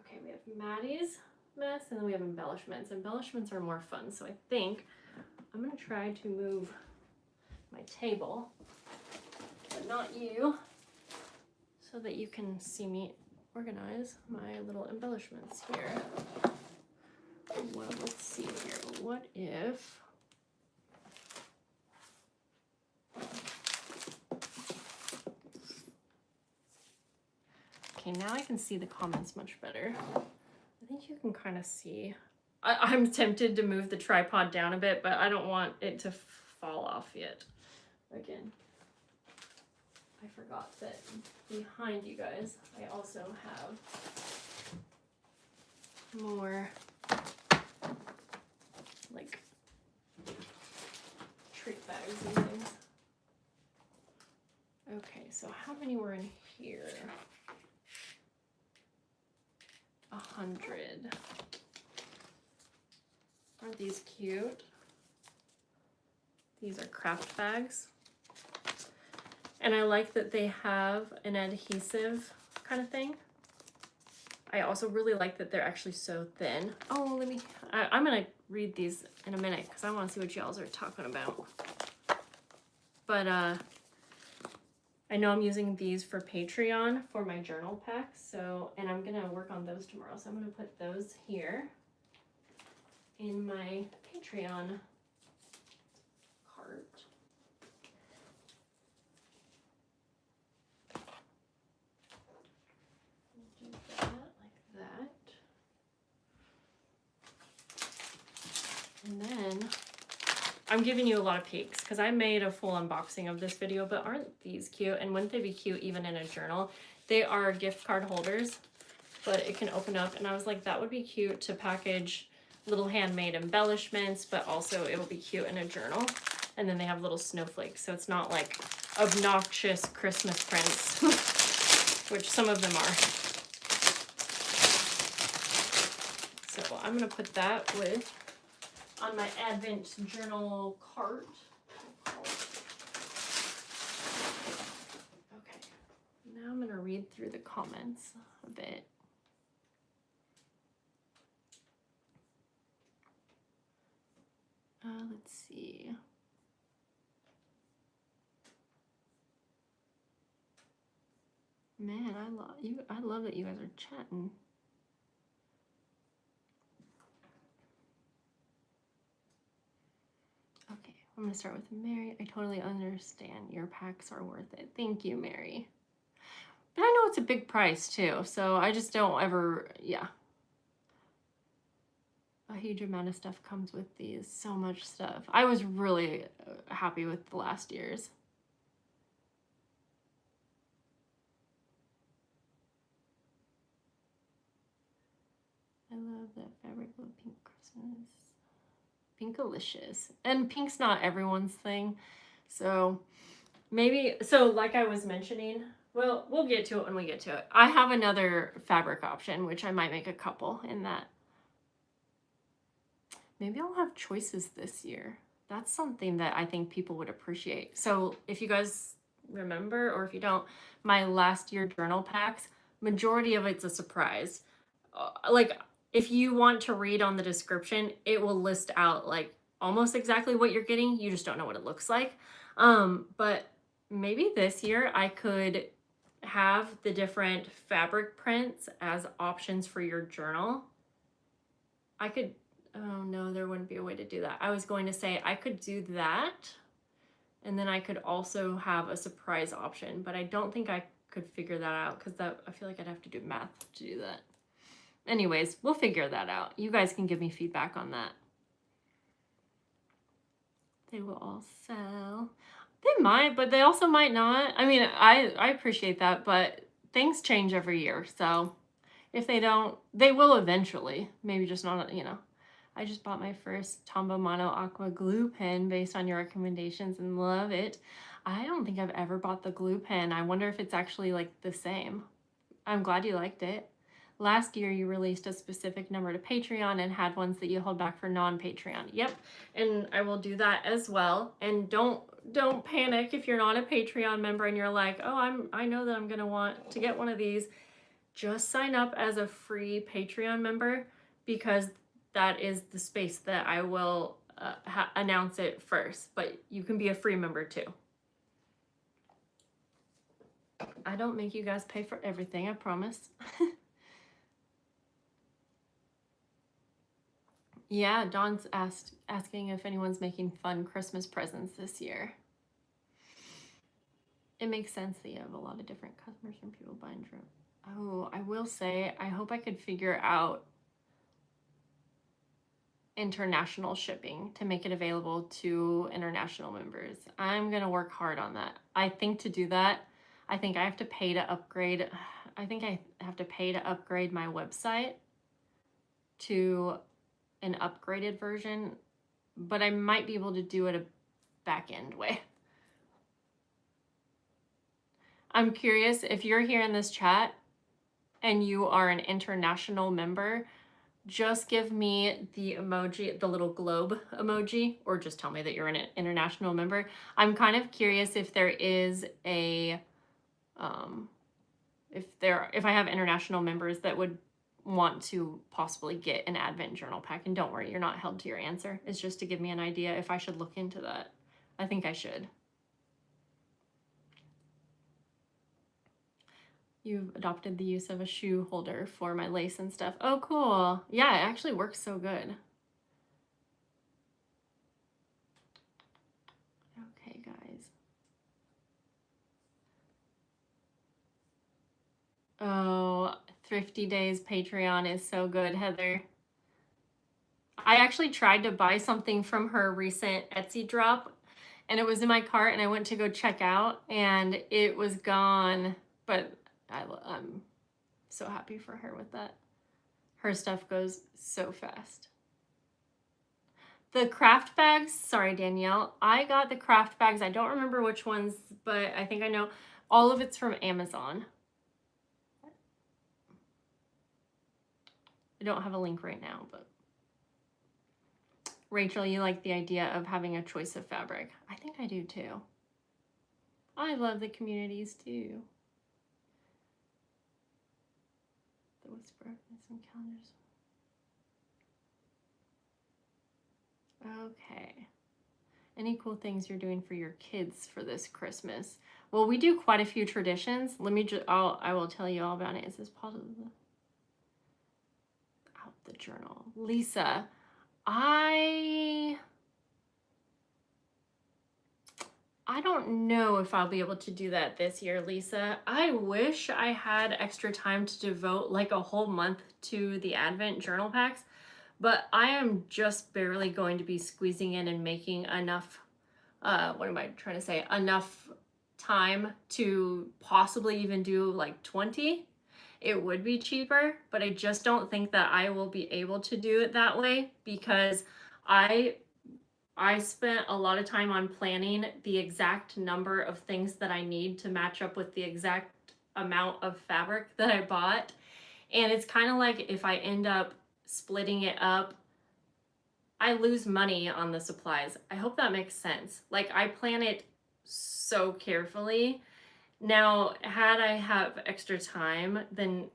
Okay, we have Maddie's mess, and then we have embellishments. Embellishments are more fun, so I think I'm gonna try to move my table, but not you, so that you can see me organize my little embellishments here. Well, let's see here. What if okay, now I can see the comments much better. I think you can kind of see. I'm tempted to move the tripod down a bit, but I don't want it to fall off yet. Again, I forgot that behind you guys, I also have more like treat bags and things. Okay, so how many were in here? 100. Aren't these cute? These are craft bags. And I like that they have an adhesive kind of thing. I also really like that they're actually so thin. Oh, I'm gonna read these in a minute because I want to see what y'all are talking about. But I know I'm using these for Patreon for my journal packs, so, and I'm gonna work on those tomorrow. So I'm gonna put those here in my Patreon cart. Do that like that. And then I'm giving you a lot of peeks because I made a full unboxing of this video, but aren't these cute? And wouldn't they be cute even in a journal? They are gift card holders, but it can open up, and I was like, that would be cute to package little handmade embellishments, but also it will be cute in a journal. And then they have little snowflakes, so it's not like obnoxious Christmas prints, which some of them are. So I'm gonna put that on my Advent journal cart. Okay, now I'm gonna read through the comments a bit. Let's see. Man, I love that you guys are chatting. Okay, I'm gonna start with Mary. I totally understand. Your packs are worth it. Thank you, Mary. But I know it's a big price too, so I just don't ever, yeah. A huge amount of stuff comes with these, so much stuff. I was really happy with the last year's. I love that fabric of pink Christmas. Pinkalicious. And pink's not everyone's thing, so maybe, so like I was mentioning, well, we'll get to it when we get to it. I have another fabric option, which I might make a couple in that. Maybe I'll have choices this year. That's something that I think people would appreciate. So if you guys remember, or if you don't, my last year journal packs, majority of it's a surprise. Like, if you want to read on the description, it will list out like almost exactly what you're getting. You just don't know what it looks like. But maybe this year I could have the different fabric prints as options for your journal. I could, oh no, there wouldn't be a way to do that. I was going to say I could do that, and then I could also have a surprise option, but I don't think I could figure that out, because I feel like I'd have to do math to do that. Anyways, we'll figure that out. You guys can give me feedback on that. They will all sell. They might, but they also might not. I mean, I appreciate that, but things change every year. So if they don't, they will eventually. Maybe just not, you know. I just bought my first Tombow Mono Aqua glue pen based on your recommendations and love it. I don't think I've ever bought the glue pen. I wonder if it's actually like the same. I'm glad you liked it. Last year you released a specific number to Patreon and had ones that you hold back for non-Patreon. Yep, and I will do that as well. And don't panic if you're not a Patreon member and you're like, oh, I know that I'm gonna want to get one of these. Just sign up as a free Patreon member, because that is the space that I will announce it first. But you can be a free member too. I don't make you guys pay for everything, I promise. Yeah, Dawn's asking if anyone's making fun Christmas presents this year. It makes sense that you have a lot of different customers from people buying drip. Oh, I will say, I hope I could figure out international shipping to make it available to international members. I'm gonna work hard on that. I think to do that, I think I have to pay to upgrade. I think I have to pay to upgrade my website to an upgraded version, but I might be able to do it a back end way. I'm curious if you're here in this chat and you are an international member, just give me the emoji, the little globe emoji, or just tell me that you're an international member. I'm kind of curious if there is a, if I have international members that would want to possibly get an Advent journal pack. And don't worry, you're not held to your answer. It's just to give me an idea if I should look into that. I think I should. You've adopted the use of a shoe holder for my lace and stuff. Oh, cool. Yeah, it actually works so good. Okay, guys. Oh, Thrifty Days Patreon is so good, Heather. I actually tried to buy something from her recent Etsy drop, and it was in my cart, and I went to go check out, and it was gone. But I'm so happy for her with that. Her stuff goes so fast. The craft bags, sorry, Danielle. I got the craft bags. I don't remember which ones, but I think I know. All of it's from Amazon. I don't have a link right now, but Rachel, you like the idea of having a choice of fabric. I think I do too. I love the communities too. The whisper of some calendars. Okay. Any cool things you're doing for your kids for this Christmas? Well, we do quite a few traditions. Let me just, I will tell you all about it. Is this positive? Out the journal. Lisa, I don't know if I'll be able to do that this year, Lisa. I wish I had extra time to devote like a whole month to the Advent journal packs, but I am just barely going to be squeezing in and making enough, what am I trying to say? Enough time to possibly even do like 20. It would be cheaper, but I just don't think that I will be able to do it that way, because I spent a lot of time on planning the exact number of things that I need to match up with the exact amount of fabric that I bought. And it's kind of like if I end up splitting it up, I lose money on the supplies. I hope that makes sense. Like, I plan it so carefully. Now, had I have extra time, then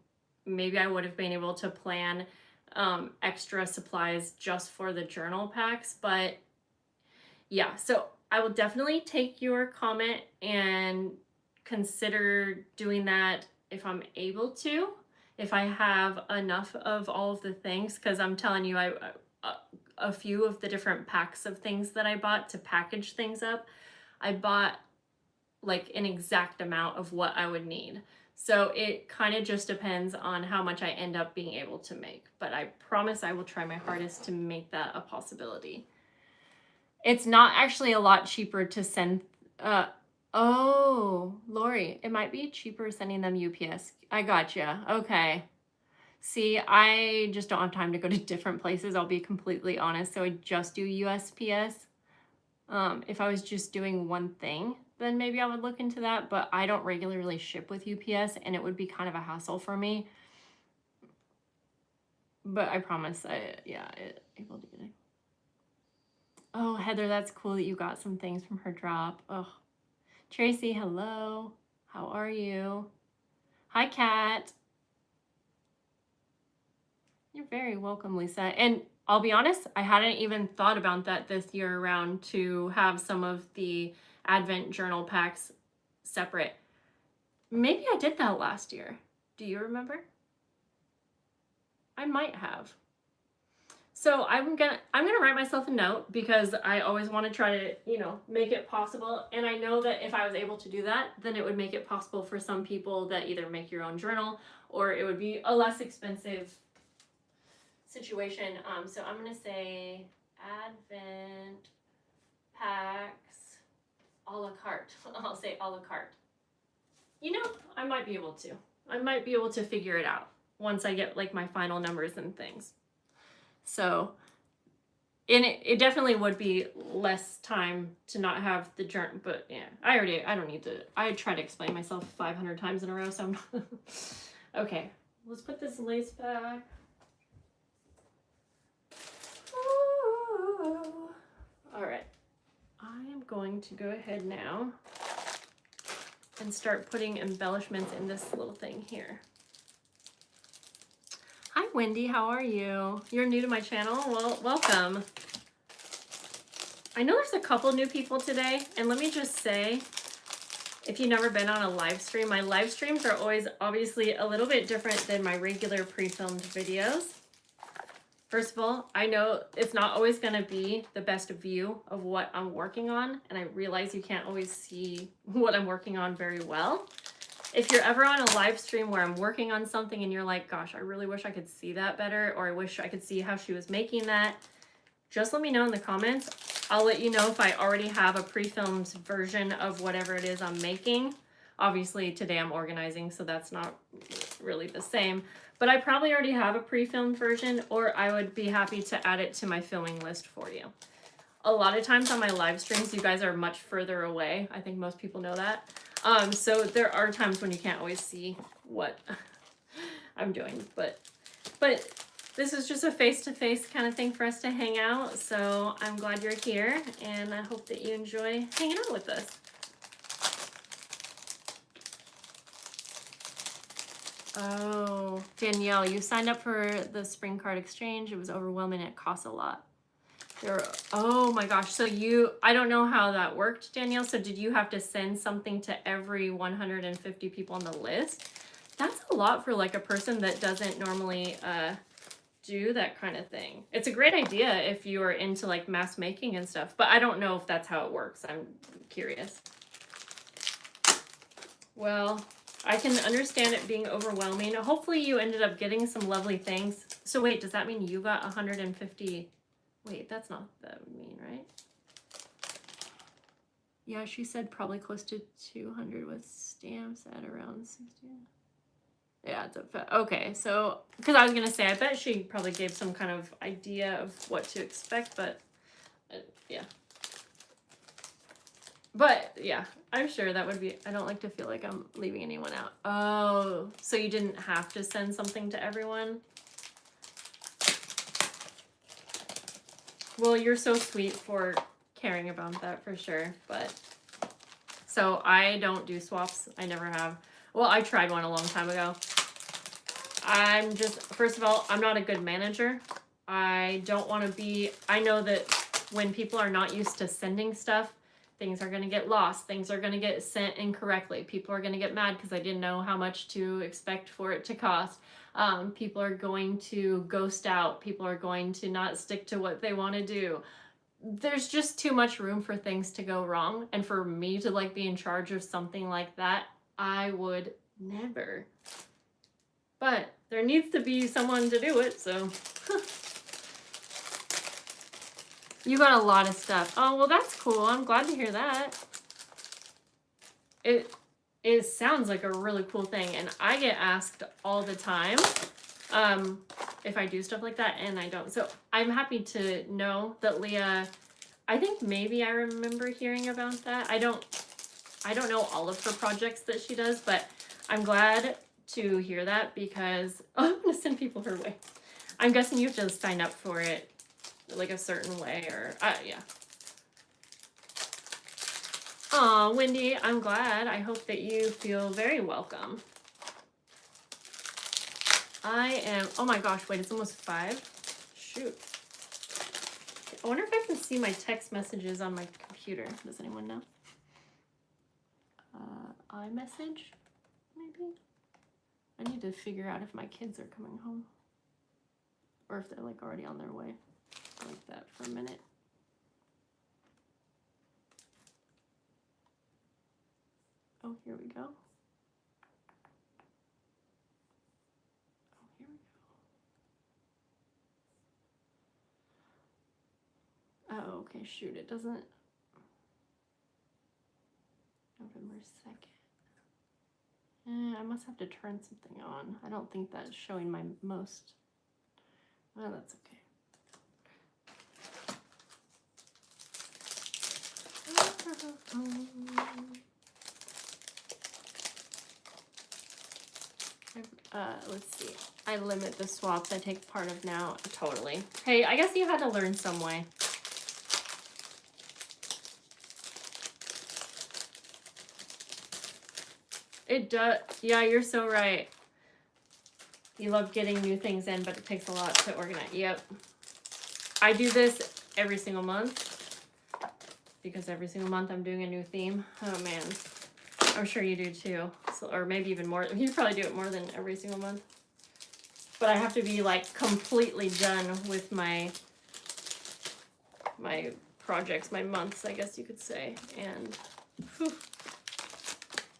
maybe I would have been able to plan extra supplies just for the journal packs. But yeah, so I will definitely take your comment and consider doing that if I'm able to, if I have enough of all of the things, because I'm telling you, a few of the different packs of things that I bought to package things up, I bought like an exact amount of what I would need. So it kind of just depends on how much I end up being able to make. But I promise I will try my hardest to make that a possibility. It's not actually a lot cheaper to send, oh, Lori, it might be cheaper sending them UPS. I gotcha. Okay. See, I just don't have time to go to different places. I'll be completely honest. So I just do USPS. If I was just doing one thing, then maybe I would look into that. But I don't regularly ship with UPS, and it would be kind of a hassle for me. But I promise, able to get it. Oh, Heather, that's cool that you got some things from her drop. Oh, Tracy, hello. How are you? Hi, Kat. You're very welcome, Lisa. And I'll be honest, I hadn't even thought about that this year around to have some of the Advent journal packs separate. Maybe I did that last year. Do you remember? I might have. So I'm gonna write myself a note because I always want to try to, make it possible. And I know that if I was able to do that, then it would make it possible for some people that either make your own journal or it would be a less expensive situation. So I'm gonna say Advent packs a la carte. I'll say a la carte. I might be able to. I might be able to figure it out once I get like my final numbers and things. So, and it definitely would be less time to not have the journal, but yeah, I don't need to, I try to explain myself 500 times in a row, so I'm not. Okay, let's put this lace back. All right, I am going to go ahead now and start putting embellishments in this little thing here. Hi, Wendy. How are you? You're new to my channel? Well, welcome. I know there's a couple new people today, and let me just say, if you've never been on a live stream, my live streams are always obviously a little bit different than my regular pre-filmed videos. First of all, I know it's not always going to be the best view of what I'm working on, and I realize you can't always see what I'm working on very well. If you're ever on a live stream where I'm working on something and you're like, gosh, I really wish I could see that better, or I wish I could see how she was making that, just let me know in the comments. I'll let you know if I already have a pre-filmed version of whatever it is I'm making. Obviously, today I'm organizing, so that's not really the same. But I probably already have a pre-filmed version, or I would be happy to add it to my filming list for you. A lot of times on my live streams, you guys are much further away. I think most people know that. So there are times when you can't always see what I'm doing, but this is just a face-to-face kind of thing for us to hang out. So I'm glad you're here, and I hope that you enjoy hanging out with us. Oh, Danielle, you signed up for the spring card exchange. It was overwhelming. It costs a lot. Oh my gosh. So I don't know how that worked, Danielle. So did you have to send something to every 150 people on the list? That's a lot for like a person that doesn't normally do that kind of thing. It's a great idea if you are into like mass making and stuff, but I don't know if that's how it works. I'm curious. Well, I can understand it being overwhelming. Hopefully you ended up getting some lovely things. So wait, does that mean you got 150? Wait, that's not what that would mean, right? Yeah, she said probably close to 200 with stamps at around 60. Yeah, it's okay. So, because I was going to say, I bet she probably gave some kind of idea of what to expect, but yeah. But yeah, I'm sure that would be, I don't like to feel like I'm leaving anyone out. Oh, so you didn't have to send something to everyone? Well, you're so sweet for caring about that for sure. But so I don't do swaps. I never have. Well, I tried one a long time ago. First of all, I'm not a good manager. I don't want to be, I know that when people are not used to sending stuff, things are going to get lost. Things are going to get sent incorrectly. People are going to get mad because I didn't know how much to expect for it to cost. People are going to ghost out. People are going to not stick to what they want to do. there's just too much room for things to go wrong. And for me to like be in charge of something like that, I would never. But there needs to be someone to do it, so. You got a lot of stuff. Oh, well, that's cool. I'm glad to hear that. It sounds like a really cool thing, and I get asked all the time if I do stuff like that, and I don't. So I'm happy to know that Leah, I think maybe I remember hearing about that. I don't know all of her projects that she does, but I'm glad to hear that because I'm gonna send people her way. I'm guessing you have to sign up for it like a certain way, or yeah. Aw, Wendy, I'm glad. I hope that you feel very welcome. I am, oh my gosh, wait, it's almost 5. Shoot. I wonder if I can see my text messages on my computer. Does anyone know? iMessage, maybe? I need to figure out if my kids are coming home. Or if they're like already on their way. Like that for a minute. Oh, here we go. Oh, here we go. Oh, okay, shoot, it doesn't. November 2nd. I must have to turn something on. I don't think that's showing my most. Oh, that's okay. Let's see. I limit the swaps I take part of now. Totally. Hey, I guess you had to learn some way. It does. Yeah, you're so right. You love getting new things in, but it takes a lot to organize. Yep. I do this every single month because every single month I'm doing a new theme. Oh, man. I'm sure you do too. So, or maybe even more. You probably do it more than every single month. But I have to be like completely done with my projects, my months, I guess you could say. And whew,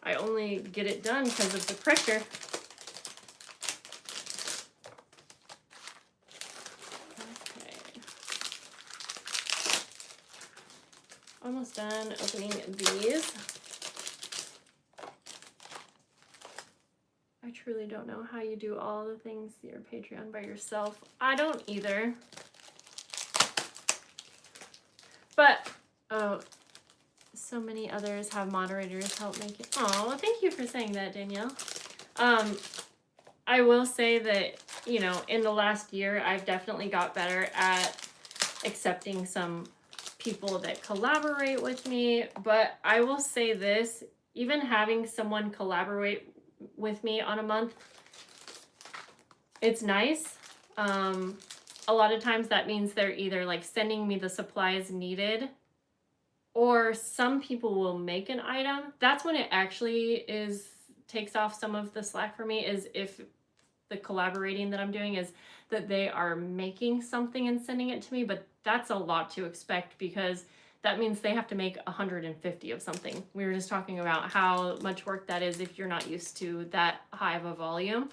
I only get it done because of the pressure. Okay. Almost done opening these. I truly don't know how you do all the things your Patreon by yourself. I don't either. But, oh, so many others have moderators help make it. Oh, thank you for saying that, Danielle. I will say that, you know, in the last year, I've definitely got better at accepting some people that collaborate with me. But I will say this, even having someone collaborate with me on a month, it's nice. A lot of times that means they're either like sending me the supplies needed, or some people will make an item. That's when it actually takes off some of the slack for me, is if the collaborating that I'm doing is that they are making something and sending it to me. But that's a lot to expect because that means they have to make 150 of something. We were just talking about how much work that is if you're not used to that high of a volume.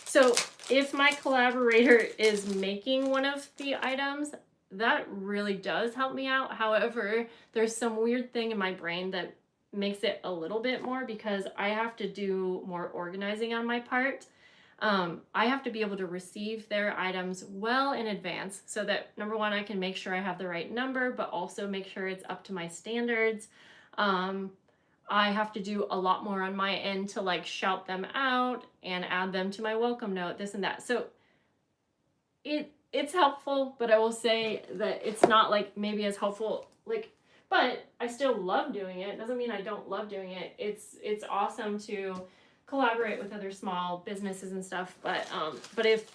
So if my collaborator is making one of the items, that really does help me out. However, there's some weird thing in my brain that makes it a little bit more because I have to do more organizing on my part. I have to be able to receive their items well in advance so that, number one, I can make sure I have the right number, but also make sure it's up to my standards. I have to do a lot more on my end to like shout them out and add them to my welcome note, this and that. So it's helpful, but I will say that it's not like maybe as helpful, like, but I still love doing it. It doesn't mean I don't love doing it. It's awesome to collaborate with other small businesses and stuff. But if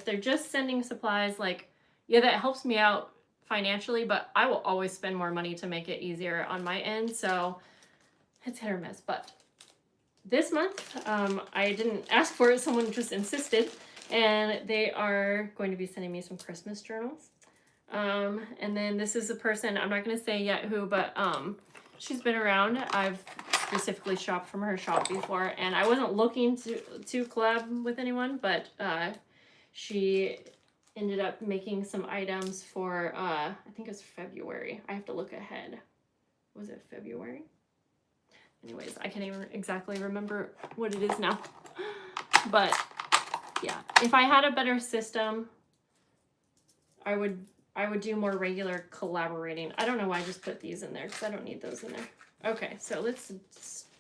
they're just sending supplies, like, yeah, that helps me out financially, but I will always spend more money to make it easier on my end. So it's hit or miss. But this month, I didn't ask for it. Someone just insisted, and they are going to be sending me some Christmas journals. And then this is a person, I'm not going to say yet who, but she's been around. I've specifically shopped from her shop before, and I wasn't looking to collab with anyone, but she ended up making some items for, I think it was February. I have to look ahead. Was it February? Anyways, I can't even exactly remember what it is now. But yeah, if I had a better system, I would do more regular collaborating. I don't know why I just put these in there because I don't need those in there. Okay, so let's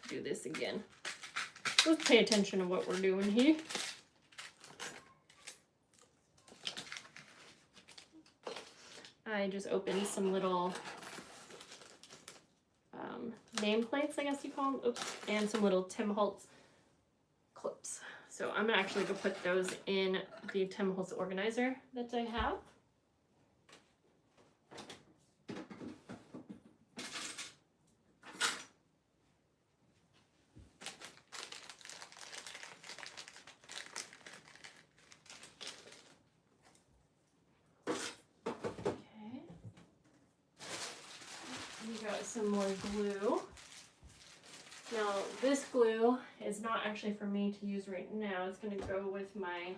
do this again. Let's pay attention to what we're doing here. I just opened some little nameplates, I guess you call them. Oops, and some little Tim Holtz clips. So I'm gonna actually go put those in the Tim Holtz organizer that I have. Some more glue. Now this glue is not actually for me to use right now. It's going to go with my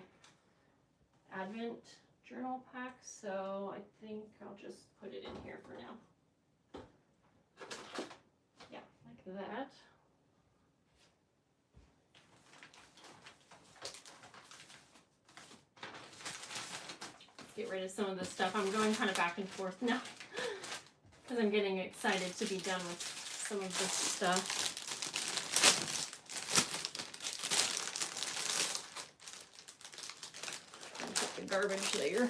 Advent journal pack, so I think I'll just put it in here for now. Yeah, like that. Let's get rid of some of this stuff. I'm going kind of back and forth now. Because I'm getting excited to be done with some of this stuff. And put the garbage there.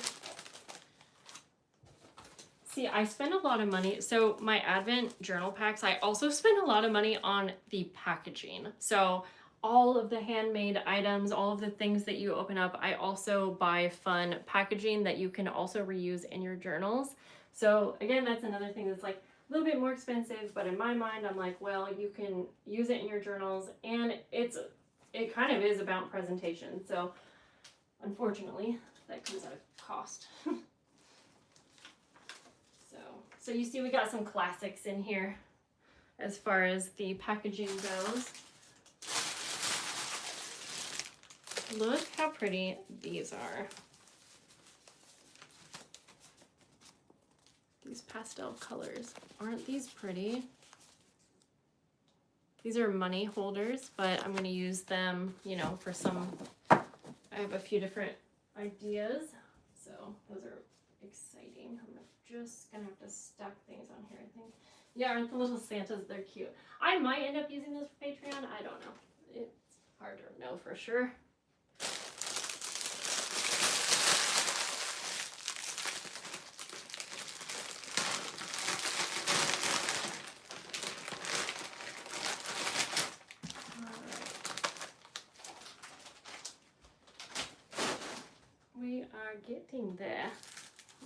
See, I spend a lot of money. So my Advent journal packs, I also spend a lot of money on the packaging. So all of the handmade items, all of the things that you open up, I also buy fun packaging that you can also reuse in your journals. So again, that's another thing that's like a little bit more expensive, but in my mind, I'm like, well, you can use it in your journals, and it kind of is about presentation. So unfortunately, that comes at a cost. So you see we got some classics in here as far as the packaging goes. Look how pretty these are. These pastel colors. Aren't these pretty? These are money holders, but I'm going to use them, you know, for some, I have a few different ideas. So those are exciting. I'm just going to have to stack things on here, I think. Yeah, aren't the little Santas? They're cute. I might end up using those for Patreon. I don't know. It's hard to know for sure. Getting there.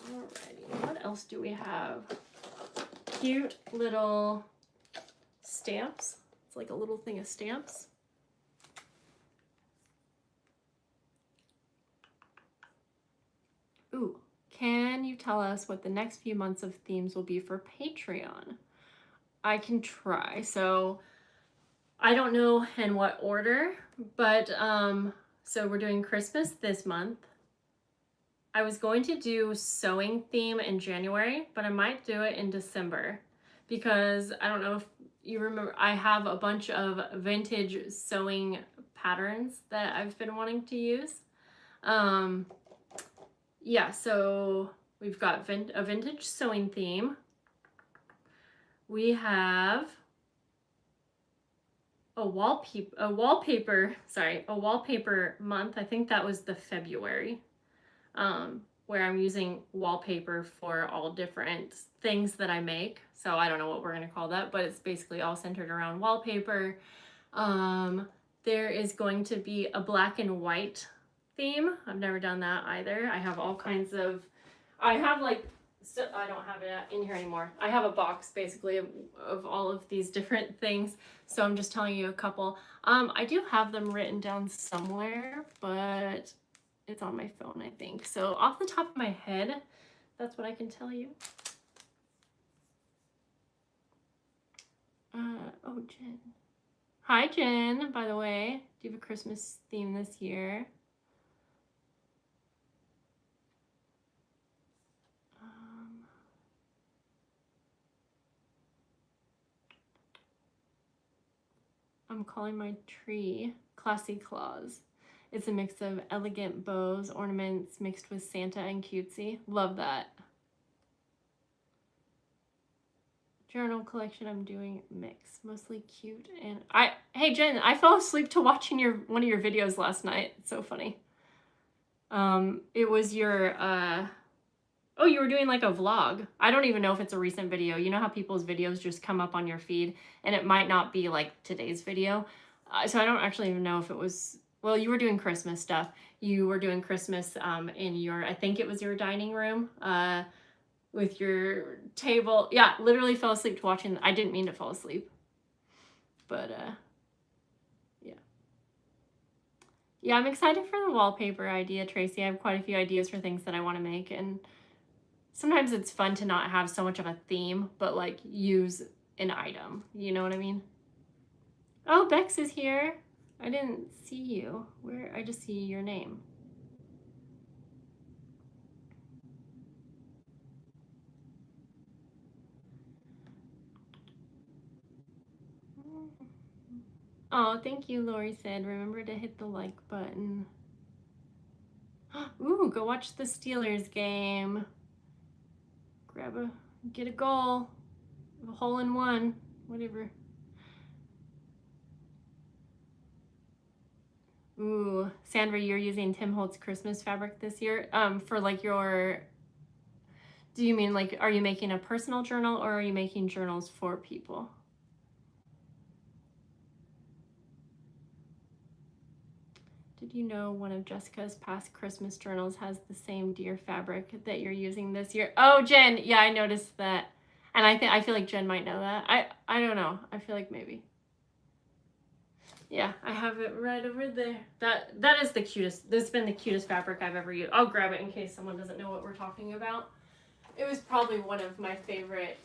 Alrighty, what else do we have? Cute little stamps. It's like a little thing of stamps. Ooh, can you tell us what the next few months of themes will be for Patreon? I can try. So I don't know in what order, but so we're doing Christmas this month. I was going to do sewing theme in January, but I might do it in December because I don't know if you remember, I have a bunch of vintage sewing patterns that I've been wanting to use. Yeah, so we've got a vintage sewing theme. We have a wallpaper month. I think that was the February. Where I'm using wallpaper for all different things that I make. So I don't know what we're going to call that, but it's basically all centered around wallpaper. There is going to be a black and white theme. I've never done that either. I have all kinds of, I have like, so I don't have it in here anymore. I have a box basically of all of these different things. So I'm just telling you a couple. I do have them written down somewhere, but it's on my phone, I think. So off the top of my head, That's what I can tell you. Oh, Jen. Hi, Jen, by the way. Do you have a Christmas theme this year? I'm calling my tree Classy Claus. It's a mix of elegant bows, ornaments mixed with Santa and cutesy. Love that. Journal collection I'm doing mix, mostly cute and hey Jen, I fell asleep to watching one of your videos last night. It's so funny. It was your oh, you were doing like a vlog. I don't even know if it's a recent video. You know how people's videos just come up on your feed and it might not be like today's video. So I don't actually even know if it was, well, you were doing Christmas stuff. You were doing Christmas in your, I think it was your dining room with your table. Yeah, literally fell asleep to watching. I didn't mean to fall asleep. But yeah. Yeah, I'm excited for the wallpaper idea, Tracy. I have quite a few ideas for things that I want to make, and sometimes it's fun to not have so much of a theme, but like use an item. You know what I mean? Oh, Bex is here. I didn't see you. Where? I just see your name. Oh, thank you, Lori said. Remember to hit the like button. Ooh, go watch the Steelers game. Get a goal. A hole in one. Whatever. Ooh, Sandra, you're using Tim Holtz Christmas fabric this year for like your, do you mean like, are you making a personal journal or are you making journals for people? Did you know one of Jessica's past Christmas journals has the same deer fabric that you're using this year? Oh, Jen, yeah, I noticed that. And I feel like Jen might know that. I don't know. I feel like maybe. Yeah, I have it right over there. That is the cutest. This has been the cutest fabric I've ever used. I'll grab it in case someone doesn't know what we're talking about. It was probably one of my favorite.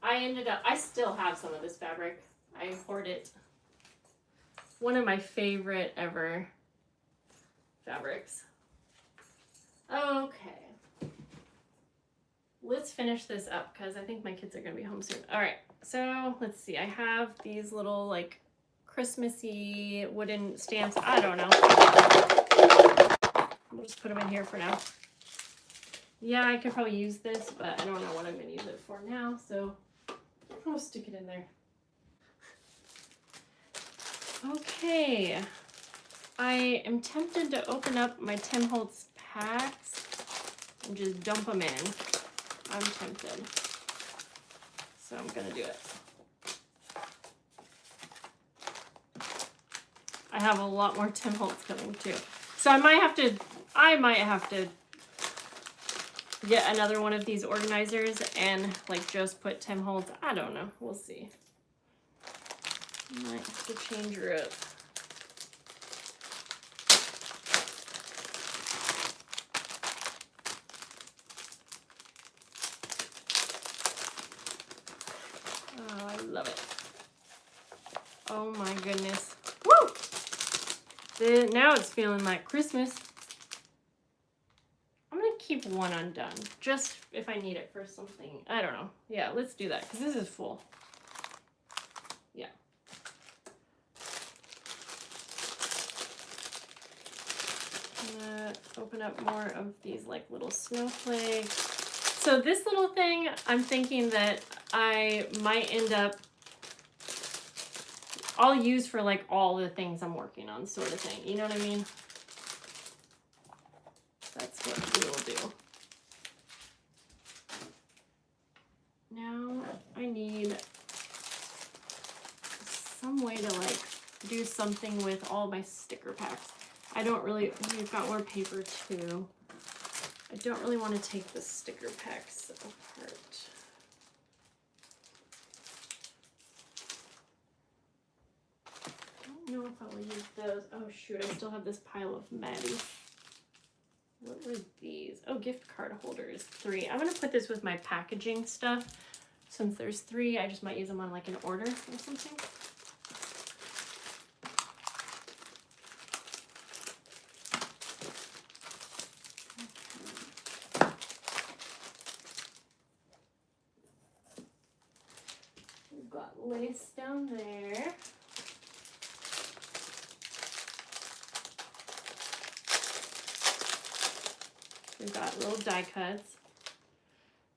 I still have some of this fabric. I hoard it. One of my favorite ever fabrics. Okay. Let's finish this up because I think my kids are going to be home soon. All right. So let's see. I have these little like Christmassy wooden stamps. I don't know. We'll just put them in here for now. Yeah, I could probably use this, but I don't know what I'm going to use it for now. So I'll stick it in there. Okay. I am tempted to open up my Tim Holtz packs and just dump them in. I'm tempted. So I'm going to do it. I have a lot more Tim Holtz coming too. So I might have to get another one of these organizers and like just put Tim Holtz. I don't know. We'll see. Might have to change her up. Oh, I love it. Oh my goodness. Woo! Now it's feeling like Christmas. I'm going to keep one undone, just if I need it for something. I don't know. Yeah, let's do that, because this is full. Yeah. I'm going to open up more of these like little snowflakes. So this little thing, I'm thinking that I might end up, I'll use for like all the things I'm working on, sort of thing. You know what I mean? That's what we will do. Now I need some way to like do something with all my sticker packs. I don't really, we've got more paper too. I don't really want to take the sticker packs apart. I don't know if I will use those. Oh shoot, I still have this pile of Maddie. What were these? Oh, gift card holder is 3. I'm gonna put this with my packaging stuff. Since there's 3, I just might use them on like an order or something. We've got lace down there. We've got little die cuts.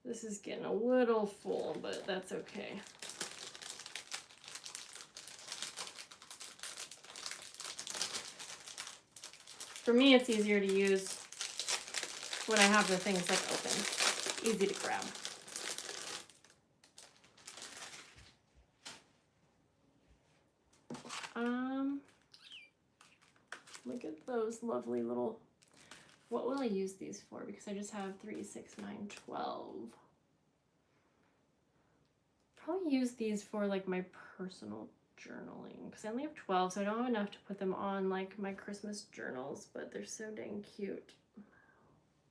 This is getting a little full, but that's okay. For me, it's easier to use when I have the things like open. Easy to grab. Look at those lovely little, what will I use these for? Because I just have 3, 6, 9, 12. Probably use these for like my personal journaling because I only have 12, so I don't have enough to put them on like my Christmas journals, but they're so dang cute.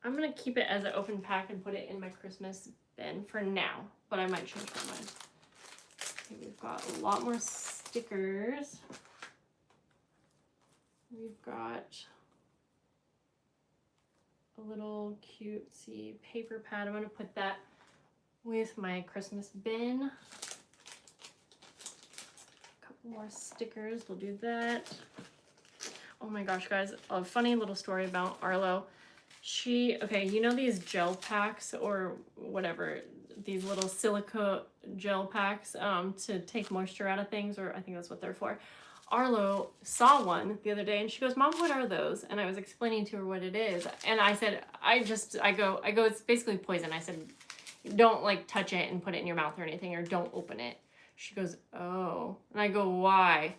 I'm gonna keep it as an open pack and put it in my Christmas bin for now, but I might change my mind. Okay, we've got a lot more stickers. We've got a little cutesy paper pad. I'm gonna put that with my Christmas bin. A couple more stickers, we'll do that. Oh my gosh, guys, a funny little story about Arlo. Okay, you know these gel packs or whatever, these little silica gel packs to take moisture out of things, or I think that's what they're for. Arlo saw one the other day and she goes, "Mom, what are those?" And I was explaining to her what it is. And I said, I go, it's basically poison. I said, don't like touch it and put it in your mouth or anything, or don't open it. She goes, "Oh." And I go, "Why?"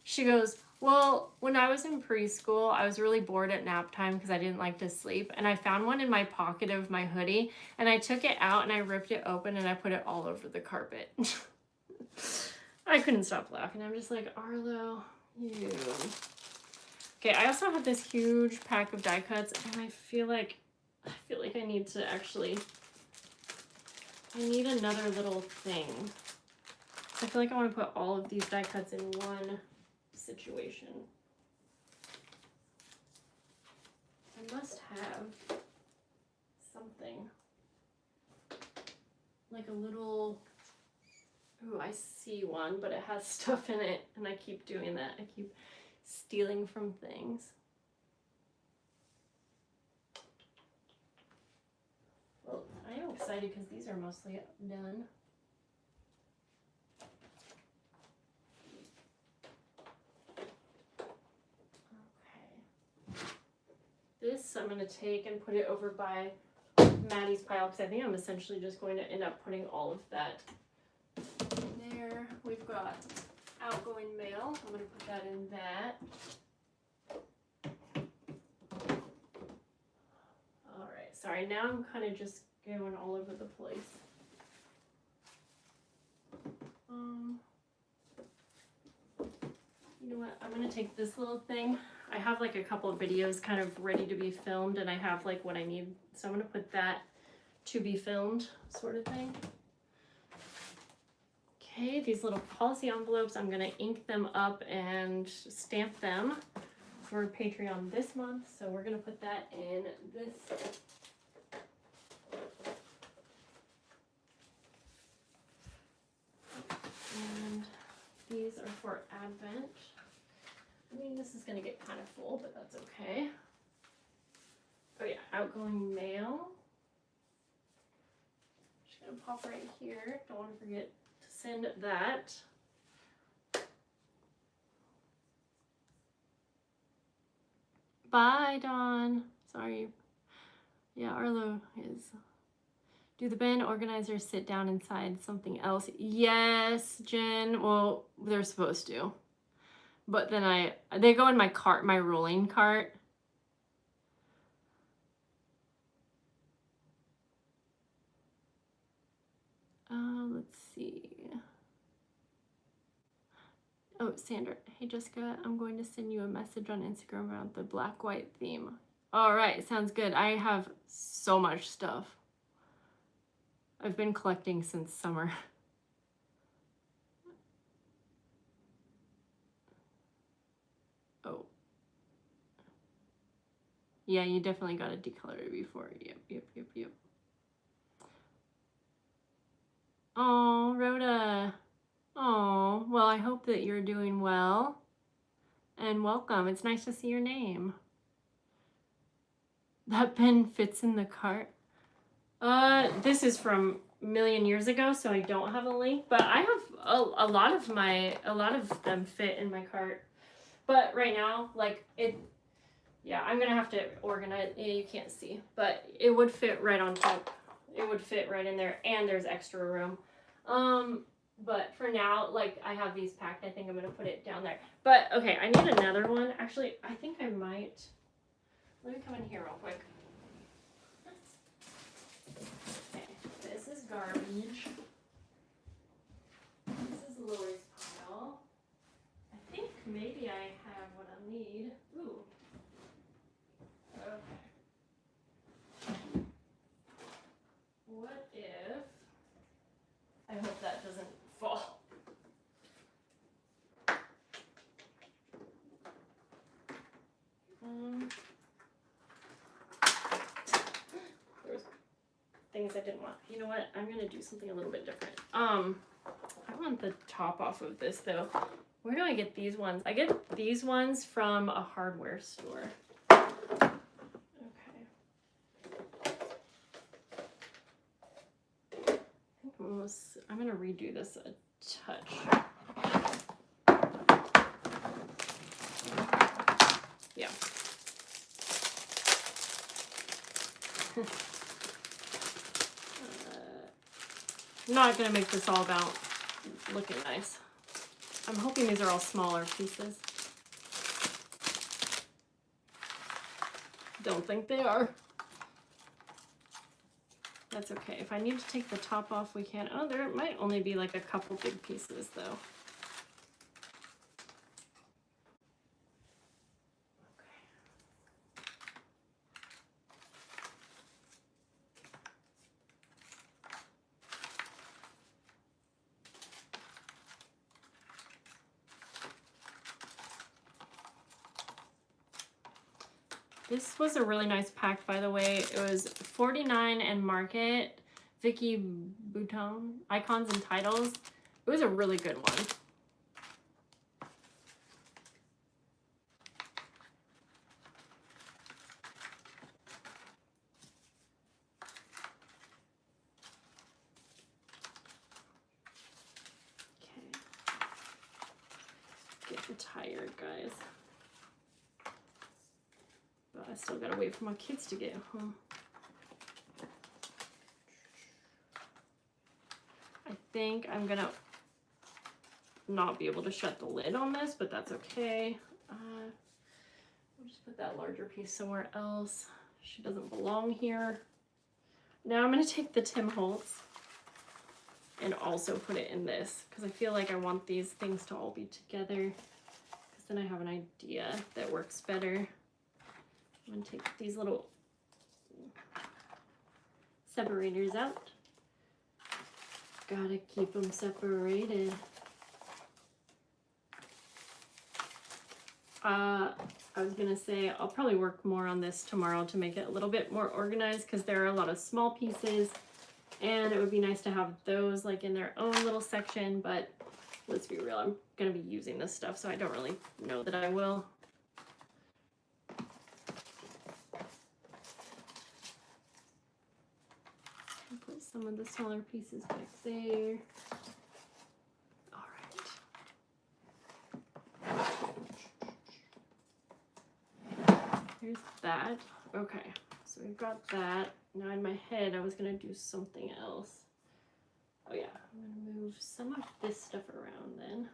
She goes, "Well, when I was in preschool, I was really bored at nap time because I didn't like to sleep. And I found one in my pocket of my hoodie and I took it out and I ripped it open and I put it all over the carpet." I couldn't stop laughing. I'm just like, Arlo, you. Okay, I also have this huge pack of die cuts and I feel like I need to actually, I need another little thing. I feel like I want to put all of these die cuts in one situation. I must have something. Like a little, ooh, I see one, but it has stuff in it, and I keep doing that. I keep stealing from things. Well, I am excited because these are mostly done. Okay. This I'm going to take and put it over by Maddie's pile because I think I'm essentially just going to end up putting all of that in there. We've got outgoing mail. I'm going to put that in that. All right. Sorry, now I'm kind of just going all over the place. You know what? I'm going to take this little thing. I have like a couple of videos kind of ready to be filmed, and I have like what I need. So I'm going to put that to be filmed sort of thing. Okay, these little policy envelopes, I'm going to ink them up and stamp them for Patreon this month. So we're going to put that in this. And these are for Advent. I mean, this is going to get kind of full, but that's okay. Oh yeah, outgoing mail. Just going to pop right here. Don't want to forget to send that. Bye, Dawn. Sorry. Yeah, Arlo is. Do the bin organizers sit down inside something else? Yes, Jen. Well, they're supposed to. But then they go in my cart, my rolling cart. Let's see. Oh, Sandra. Hey, Jessica, I'm going to send you a message on Instagram about the black-white theme. All right, sounds good. I have so much stuff. I've been collecting since summer. Oh. Yeah, you definitely got to decolor it before. Yep. Oh, Rhoda. Oh, well, I hope that you're doing well. And welcome. It's nice to see your name. That pen fits in the cart. This is from a million years ago, so I don't have a link, but I have a lot of them fit in my cart. But right now, like yeah, I'm gonna have to organize. Yeah, you can't see, but it would fit right on top. It would fit right in there, and there's extra room. But for now, like I have these packed. I think I'm gonna put it down there. But okay, I need another one. Actually, I think I might. Let me come in here real quick. Okay, this is garbage. This is Lori's pile. I think maybe I have what I need. Ooh. Okay. What if... I hope that doesn't fall. There's things I didn't want. You know what? I'm gonna do something a little bit different. I want the top off of this though. Where do I get these ones? I get these ones from a hardware store. Okay. I'm gonna redo this a touch. Yeah. I'm not gonna make this all about looking nice. I'm hoping these are all smaller pieces. Don't think they are. That's okay. If I need to take the top off, we can. Oh, there might only be like a couple big pieces though. This was a really nice pack, by the way. It was 49 and Market, Vicky Bouton, Icons and Titles. It was a really good one. Okay. Getting tired, guys. But I still gotta wait for my kids to get home. I think I'm gonna not be able to shut the lid on this, but that's okay. We'll just put that larger piece somewhere else. She doesn't belong here. Now I'm gonna take the Tim Holtz and also put it in this because I feel like I want these things to all be together because then I have an idea that works better. I'm gonna take these little separators out. Gotta keep them separated. I was gonna say I'll probably work more on this tomorrow to make it a little bit more organized because there are a lot of small pieces and it would be nice to have those like in their own little section, but let's be real, I'm gonna be using this stuff, so I don't really know that I will. Put some of the smaller pieces back there. All right. There's that. Okay, so we've got that. Now in my head, I was gonna do something else. Oh yeah, I'm gonna move some of this stuff around then.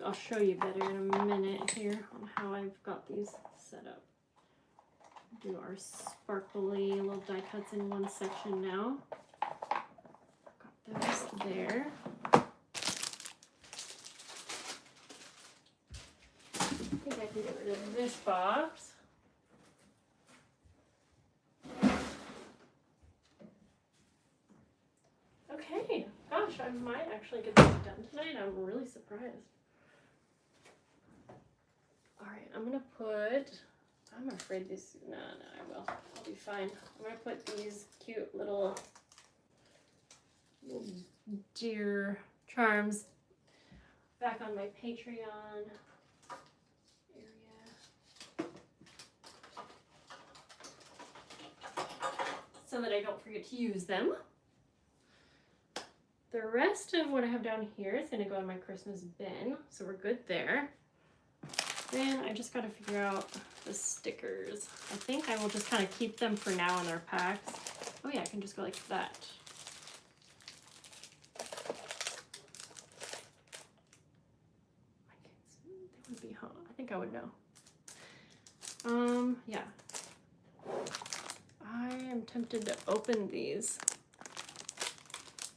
I'll show you better in a minute here on how I've got these set up. Do our sparkly little die cuts in one section now. Got those there. think I can get rid of this box. Okay, gosh, I might actually get this done tonight. I'm really surprised. All right, I'm gonna put, I'm afraid these, no, I will. I'll be fine. I'm gonna put these cute little deer charms back on my Patreon area so that I don't forget to use them. The rest of what I have down here is going to go in my Christmas bin, so we're good there. Then I just got to figure out the stickers. I think I will just kind of keep them for now in their packs. Oh yeah, I can just go like that. They would be hot. I think I would know. Yeah. I am tempted to open these,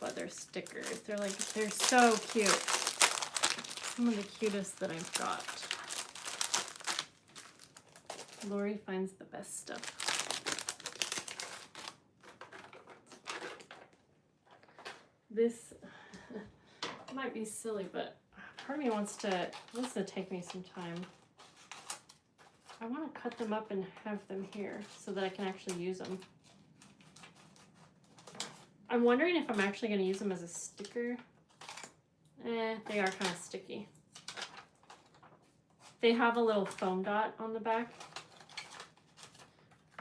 but they're stickers. They're so cute. Some of the cutest that I've got. Lori finds the best stuff. This might be silly, but part of me wants to take me some time. I want to cut them up and have them here so that I can actually use them. I'm wondering if I'm actually going to use them as a sticker. They are kind of sticky. They have a little foam dot on the back.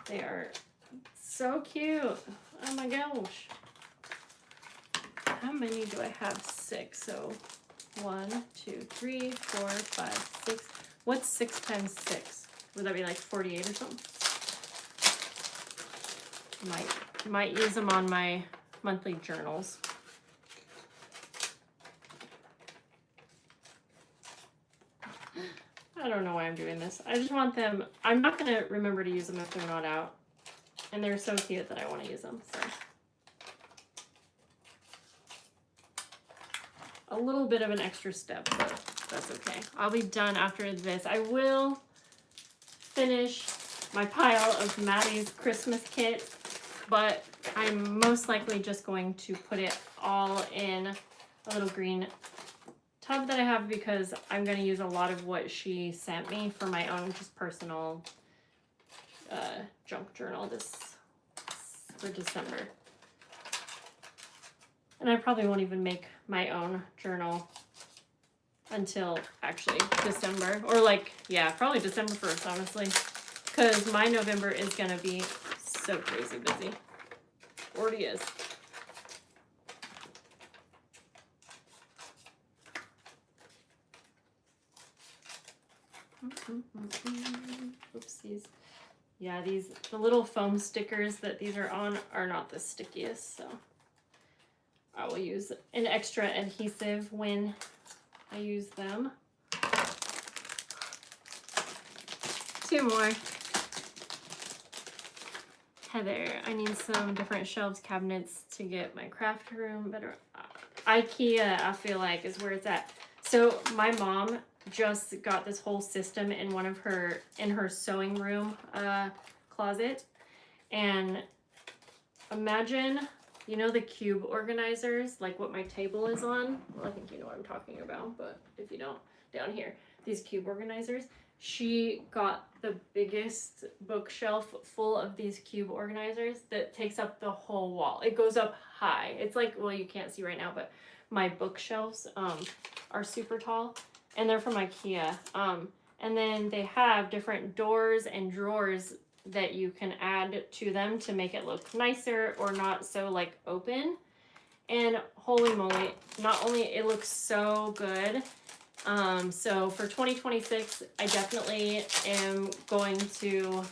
They are so cute. Oh my gosh. How many do I have? 6. So 1, 2, 3, 4, 5, 6. What's 6 times 6? Would that be like 48 or something? Might use them on my monthly journals. I don't know why I'm doing this. I just want them. I'm not going to remember to use them if they're not out. And they're so cute that I want to use them. So a little bit of an extra step, but that's okay. I'll be done after this. I will finish my pile of Maddie's Christmas kit, but I'm most likely just going to put it all in a little green tub that I have because I'm going to use a lot of what she sent me for my own just personal junk journal for December. And I probably won't even make my own journal until actually December, or like, yeah, probably December 1st, honestly, because my November is going to be so crazy busy. Already is. Oopsies. Yeah, the little foam stickers that these are on are not the stickiest, so I will use an extra adhesive when I use them. 2 more. Heather, I need some different shelves, cabinets to get my craft room better. IKEA, I feel like, is where it's at. So my mom just got this whole system in her sewing room closet, and imagine, you know, the cube organizers, like what my table is on. Well, I think you know what I'm talking about, but if you don't, down here, these cube organizers. She got the biggest bookshelf full of these cube organizers that takes up the whole wall. It goes up high. It's like, well, you can't see right now, but my bookshelves are super tall, and they're from IKEA. And then they have different doors and drawers that you can add to them to make it look nicer or not so like open. And holy moly, not only it looks so good. So for 2026, I definitely am going to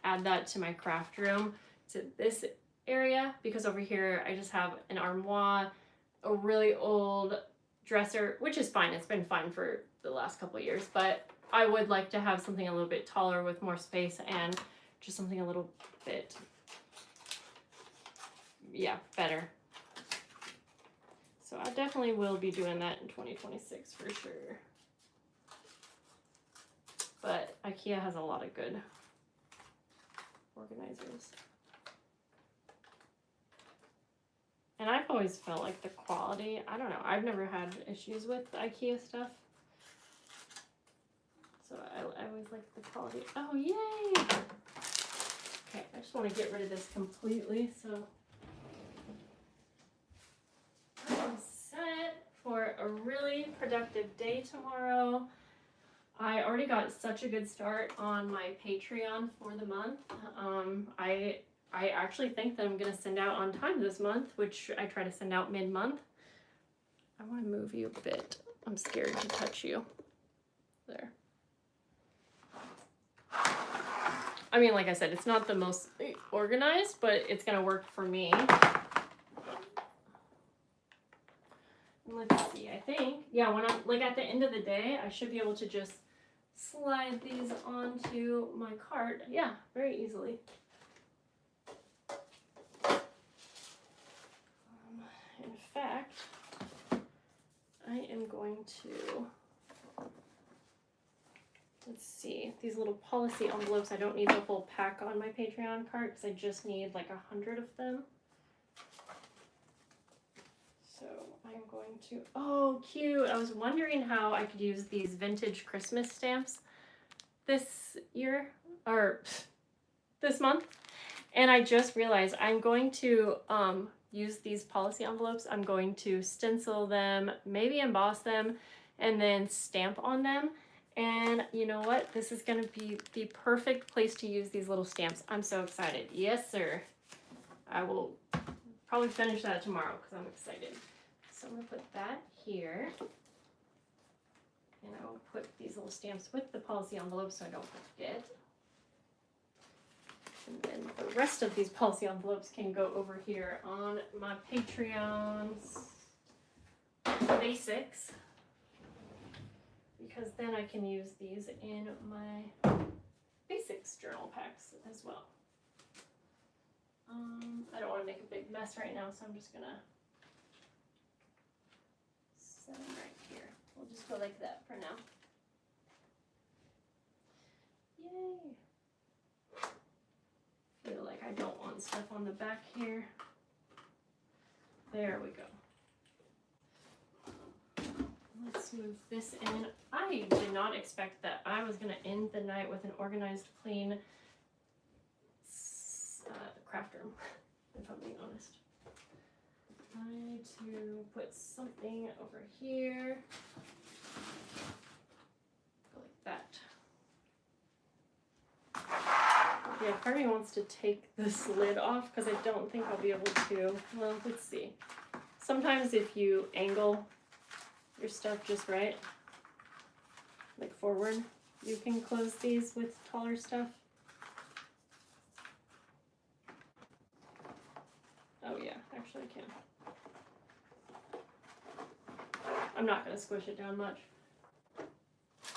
add that to my craft room, to this area, because over here I just have an armoire, a really old dresser, which is fine. It's been fine for the last couple of years, but I would like to have something a little bit taller with more space and just something a little bit, yeah, better. So I definitely will be doing that in 2026 for sure. but IKEA has a lot of good organizers. And I've always felt like the quality, I don't know, I've never had issues with IKEA stuff. So I always like the quality. Oh, yay! Okay, I just want to get rid of this completely, so I'm set for a really productive day tomorrow. I already got such a good start on my Patreon for the month. I actually think that I'm going to send out on time this month, which I try to send out mid-month. I want to move you a bit. I'm scared to touch you. There. I mean, like I said, it's not the most organized, but it's going to work for me. Let's see, I think, yeah, when I'm, like, at the end of the day, I should be able to just slide these onto my cart. Yeah, very easily. In fact, I am going to, let's see, these little policy envelopes, I don't need the whole pack on my Patreon cart because I just need like 100 of them. So I'm going to, oh, cute. I was wondering how I could use these vintage Christmas stamps this year, or this month. And I just realized I'm going to use these policy envelopes. I'm going to stencil them, maybe emboss them, and then stamp on them. And you know what? This is going to be the perfect place to use these little stamps. I'm so excited. Yes, sir. I will probably finish that tomorrow because I'm excited. So I'm going to put that here. And I will put these little stamps with the policy envelopes so I don't forget. And then the rest of these policy envelopes can go over here on my Patreon's basics. Because then I can use these in my basics journal packs as well. I don't want to make a big mess right now, so I'm just going to set them right here. We'll just go like that for now. Yay! Feel like I don't want stuff on the back here. There we go. Let's move this in. I did not expect that I was going to end the night with an organized, clean craft room, if I'm being honest. I need to put something over here. Go like that. Yeah, part of me wants to take this lid off because I don't think I'll be able to. Well, let's see. Sometimes if you angle your stuff just right, like forward, you can close these with taller stuff. Oh yeah, actually I can. I'm not going to squish it down much.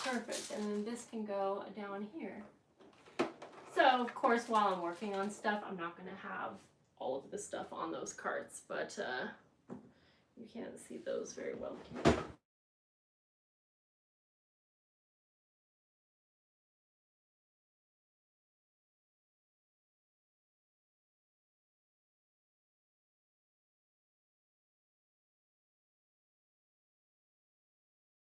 Perfect, and then this can go down here. So, of course, while I'm working on stuff, I'm not going to have all of the stuff on those carts, but you can't see those very well, can you?